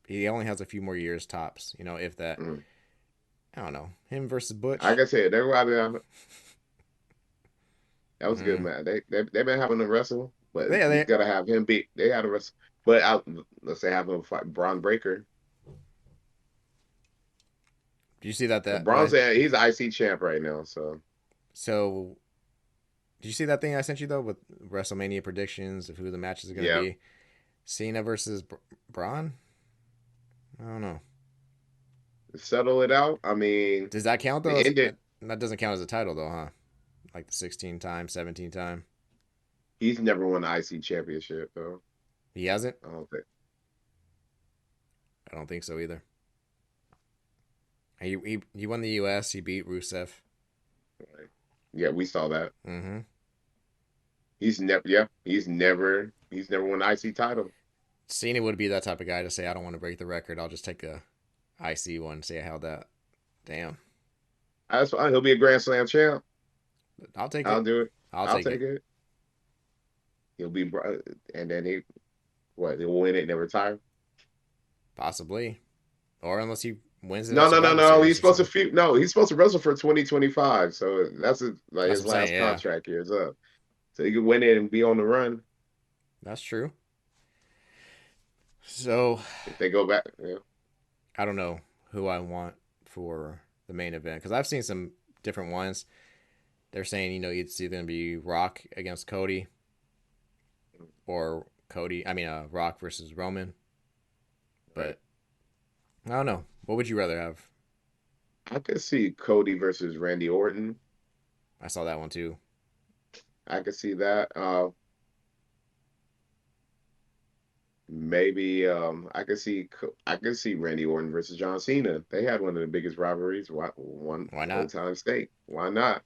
Speaker 1: He only has a few more years tops, if that.
Speaker 2: Mm.
Speaker 1: I don't know him versus
Speaker 2: Like
Speaker 1: Butch.
Speaker 2: I said, everybody that was good,
Speaker 1: Mm.
Speaker 2: man. They've been having to wrestle, but
Speaker 1: Yeah,
Speaker 2: you
Speaker 1: they.
Speaker 2: gotta have him beat. They had to wrestle, but let's say have him fight Braun Breaker.
Speaker 1: Did you see that?
Speaker 2: And
Speaker 1: That what
Speaker 2: Braun's
Speaker 1: I
Speaker 2: he's IC champ right now, so
Speaker 1: so. Did you see that thing I sent you though with WrestleMania predictions of who the matches are going to
Speaker 2: yeah.
Speaker 1: be? Cena versus Braun. I don't know.
Speaker 2: Settle it out. I mean,
Speaker 1: Does that count though?
Speaker 2: the ending.
Speaker 1: That doesn't count as a title though, huh? Like the 16 time, 17 time.
Speaker 2: He's never won the IC championship though.
Speaker 1: He hasn't.
Speaker 2: I don't think.
Speaker 1: I don't think so either. He won the U.S. He beat Rusev.
Speaker 2: Right. Yeah, we saw that.
Speaker 1: Mm-hmm.
Speaker 2: He's never. Yeah, He's never won the IC title.
Speaker 1: Cena would be that type of guy to say, "I don't want to break the record. I'll just take a IC one. Say I held that. Damn.
Speaker 2: That's fine. He'll be a Grand Slam champ.
Speaker 1: I'll take
Speaker 2: I'll
Speaker 1: it.
Speaker 2: do it.
Speaker 1: I'll
Speaker 2: I'll
Speaker 1: take
Speaker 2: take
Speaker 1: it.
Speaker 2: it. He'll be, and then he'll win it and then retire.
Speaker 1: Possibly, or unless he wins it at
Speaker 2: No, no, no,
Speaker 1: Survivor
Speaker 2: no. He's
Speaker 1: Series or
Speaker 2: supposed to
Speaker 1: something.
Speaker 2: feud. No, he's supposed to wrestle for 2025. So like
Speaker 1: That's what
Speaker 2: his
Speaker 1: I'm saying.
Speaker 2: last
Speaker 1: Yeah,
Speaker 2: contract year is up. So he could win it and be on the run
Speaker 1: that's true. So
Speaker 2: if they go back. Yeah.
Speaker 1: I don't know who I want for the main event because I've seen some different ones. They're saying it's either gonna be Rock against Cody or Rock versus Roman.
Speaker 2: Right.
Speaker 1: But I don't know. What would you rather have?
Speaker 2: I could see Cody versus Randy Orton.
Speaker 1: I saw that one too.
Speaker 2: I could see that. Maybe I could see Randy Orton versus John Cena. They had one of the biggest rivalries. One
Speaker 1: Why
Speaker 2: old
Speaker 1: not?
Speaker 2: time state. Why not?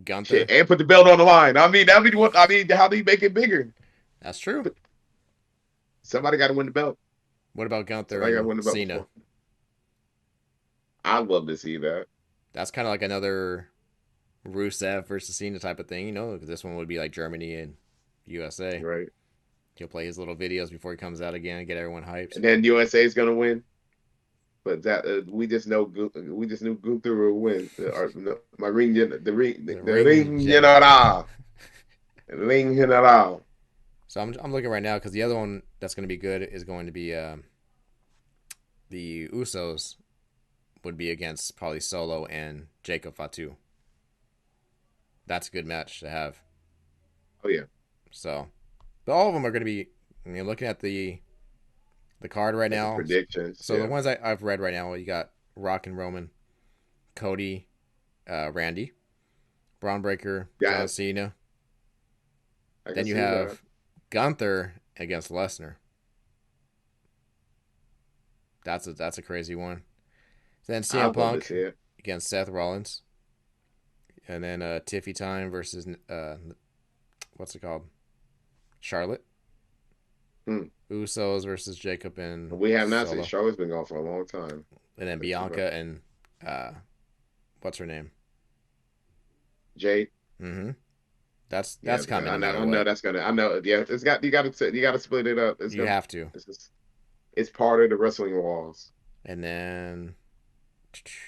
Speaker 1: Gunther.
Speaker 2: Shit, and put the belt on the line. I mean, what? I mean, how do you make it bigger?
Speaker 1: That's true.
Speaker 2: But somebody got to win the belt.
Speaker 1: What about Gunther
Speaker 2: Somebody got to
Speaker 1: and
Speaker 2: win the belt
Speaker 1: Cena?
Speaker 2: before. I'd love to see that.
Speaker 1: That's kind of like another Rusev versus Cena type of thing. This one would be like Germany and USA.
Speaker 2: Right.
Speaker 1: He'll play his little videos before he comes out again, get everyone hyped.
Speaker 2: And then USA is gonna win. But that we just knew Gunther will win. Or no, my ring,
Speaker 1: The
Speaker 2: the
Speaker 1: ring
Speaker 2: ring
Speaker 1: general.
Speaker 2: general, ring general.
Speaker 1: So I'm looking right now because the other one that's going to be good is going to be the Usos would be against probably Solo and Jacob Fatu. That's a good match to have.
Speaker 2: Oh yeah,
Speaker 1: So, but all of them are going to be. Looking at the card right
Speaker 2: at the
Speaker 1: now.
Speaker 2: predictions.
Speaker 1: So the
Speaker 2: Yeah,
Speaker 1: ones I've read right now, you got Rock and Roman, Cody, Randy, Braun Breaker,
Speaker 2: yeah,
Speaker 1: John Cena.
Speaker 2: I can
Speaker 1: Then you
Speaker 2: see that.
Speaker 1: have Gunther against Lesnar. That's a crazy one. Then CM
Speaker 2: I'd love to
Speaker 1: Punk
Speaker 2: see it.
Speaker 1: against Seth Rollins, and then Tiffy Time versus what's it called? Charlotte.
Speaker 2: Hmm.
Speaker 1: Usos versus Jacob and
Speaker 2: We have not seen
Speaker 1: Solo,
Speaker 2: Charlotte's been gone for a long time.
Speaker 1: and then
Speaker 2: Let's see about
Speaker 1: Bianca and uh, what's her name?
Speaker 2: Jade.
Speaker 1: Mm-hmm. That's
Speaker 2: Yeah,
Speaker 1: coming
Speaker 2: I
Speaker 1: no
Speaker 2: know.
Speaker 1: matter
Speaker 2: I know
Speaker 1: what.
Speaker 2: that's gonna. I know. Yeah, you got to split it up. It's
Speaker 1: You
Speaker 2: gonna.
Speaker 1: have to.
Speaker 2: It's part of the wrestling walls.
Speaker 1: And then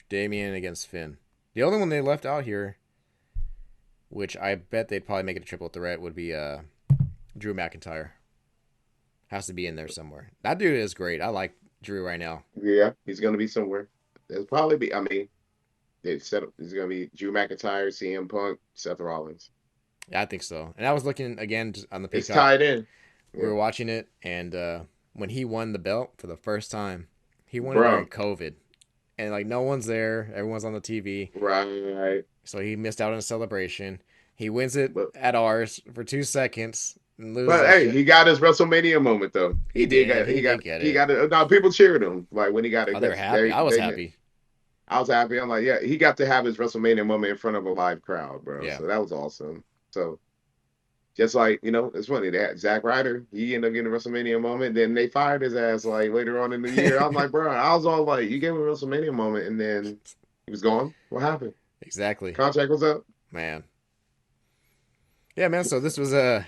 Speaker 1: Damien against Finn. The only one they left out here, which I bet they'd probably make it a triple threat, would be Drew McIntyre. Has to be in there somewhere. That dude is great. I like Drew right now.
Speaker 2: Yeah, he's gonna be somewhere. There's probably be. I mean, they set up. It's gonna be Drew McIntyre, CM Punk, Seth Rollins.
Speaker 1: Yeah, I think so. And I was looking again on the
Speaker 2: It's
Speaker 1: Peacock.
Speaker 2: tied in.
Speaker 1: We
Speaker 2: Yeah,
Speaker 1: were watching it, and when he won the belt for the first time, he won it during
Speaker 2: bro.
Speaker 1: COVID, and like no one's there, everyone's on the TV,
Speaker 2: Right.
Speaker 1: so he missed out on a celebration. He wins it
Speaker 2: But
Speaker 1: at ours for 2 seconds and loses
Speaker 2: but
Speaker 1: that
Speaker 2: hey,
Speaker 1: shit.
Speaker 2: he got his WrestleMania moment though.
Speaker 1: He
Speaker 2: He did
Speaker 1: did.
Speaker 2: get.
Speaker 1: He
Speaker 2: He got.
Speaker 1: did get
Speaker 2: He
Speaker 1: it.
Speaker 2: got it. Now people cheered him like when he got it
Speaker 1: Oh, they were
Speaker 2: because
Speaker 1: happy. I was
Speaker 2: they.
Speaker 1: happy.
Speaker 2: I was happy. I'm like, yeah, he got to have his WrestleMania moment in front of a live crowd, bro.
Speaker 1: Yeah,
Speaker 2: So that was awesome. So just like, it's funny that Zack Ryder, he ended up getting a WrestleMania moment. Then they fired his ass like later on in the year. I'm like, bro, I was all like, you gave him a WrestleMania moment and then he was gone. What happened?
Speaker 1: exactly,
Speaker 2: Contract was up.
Speaker 1: man. Yeah, man. So this was a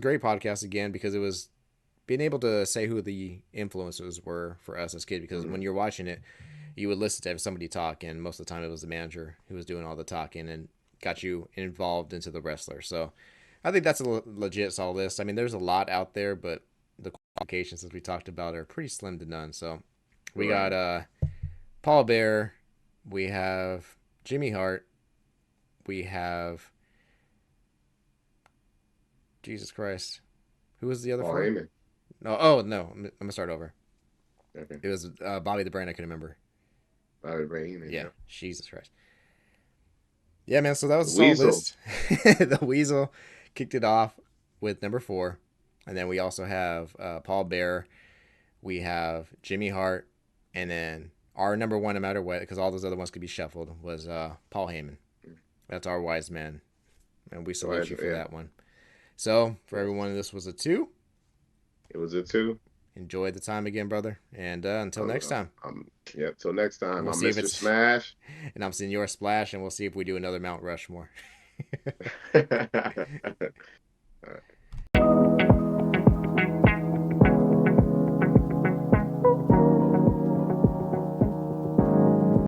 Speaker 1: great podcast again because it was being able to say who the influencers were for us as kids. Because when
Speaker 2: Hmm.
Speaker 1: you're watching it, you would listen to somebody talk, and most of the time it was the manager who was doing all the talking and got you involved into the wrestler. So I think that's a legit solid list. I mean, there's a lot out there, but the qualifications as we talked about are pretty slim to none. So we got
Speaker 2: Right.
Speaker 1: Paul Bear, we have Jimmy Hart, we have Jesus Christ. Who was the other
Speaker 2: Paul
Speaker 1: four?
Speaker 2: Heyman.
Speaker 1: No, oh no, I'm gonna start over.
Speaker 2: Okay.
Speaker 1: It was Bobby the Brain. I can remember.
Speaker 2: Bray Heyman,
Speaker 1: Yeah,
Speaker 2: yeah.
Speaker 1: Jesus Christ. Yeah, man. So that was
Speaker 2: The
Speaker 1: a solid
Speaker 2: Weasel.
Speaker 1: list. The Weasel kicked it off with number four, and then we also have Paul Bear. We have Jimmy Hart, and then our number one, no matter what, because all those other ones could be shuffled, was Paul Heyman. That's our wise man, and we
Speaker 2: So,
Speaker 1: salute you for
Speaker 2: yeah.
Speaker 1: that one. So for
Speaker 2: Yes.
Speaker 1: everyone, this was a two.
Speaker 2: It was a two.
Speaker 1: Enjoy the time again, brother, and until next time.
Speaker 2: Yeah, till next
Speaker 1: And
Speaker 2: time.
Speaker 1: we'll
Speaker 2: I'm
Speaker 1: see if
Speaker 2: Mr.
Speaker 1: it's
Speaker 2: Smash.
Speaker 1: and I'm seeing your splash, and we'll see if we do another Mount Rushmore.
Speaker 2: All right.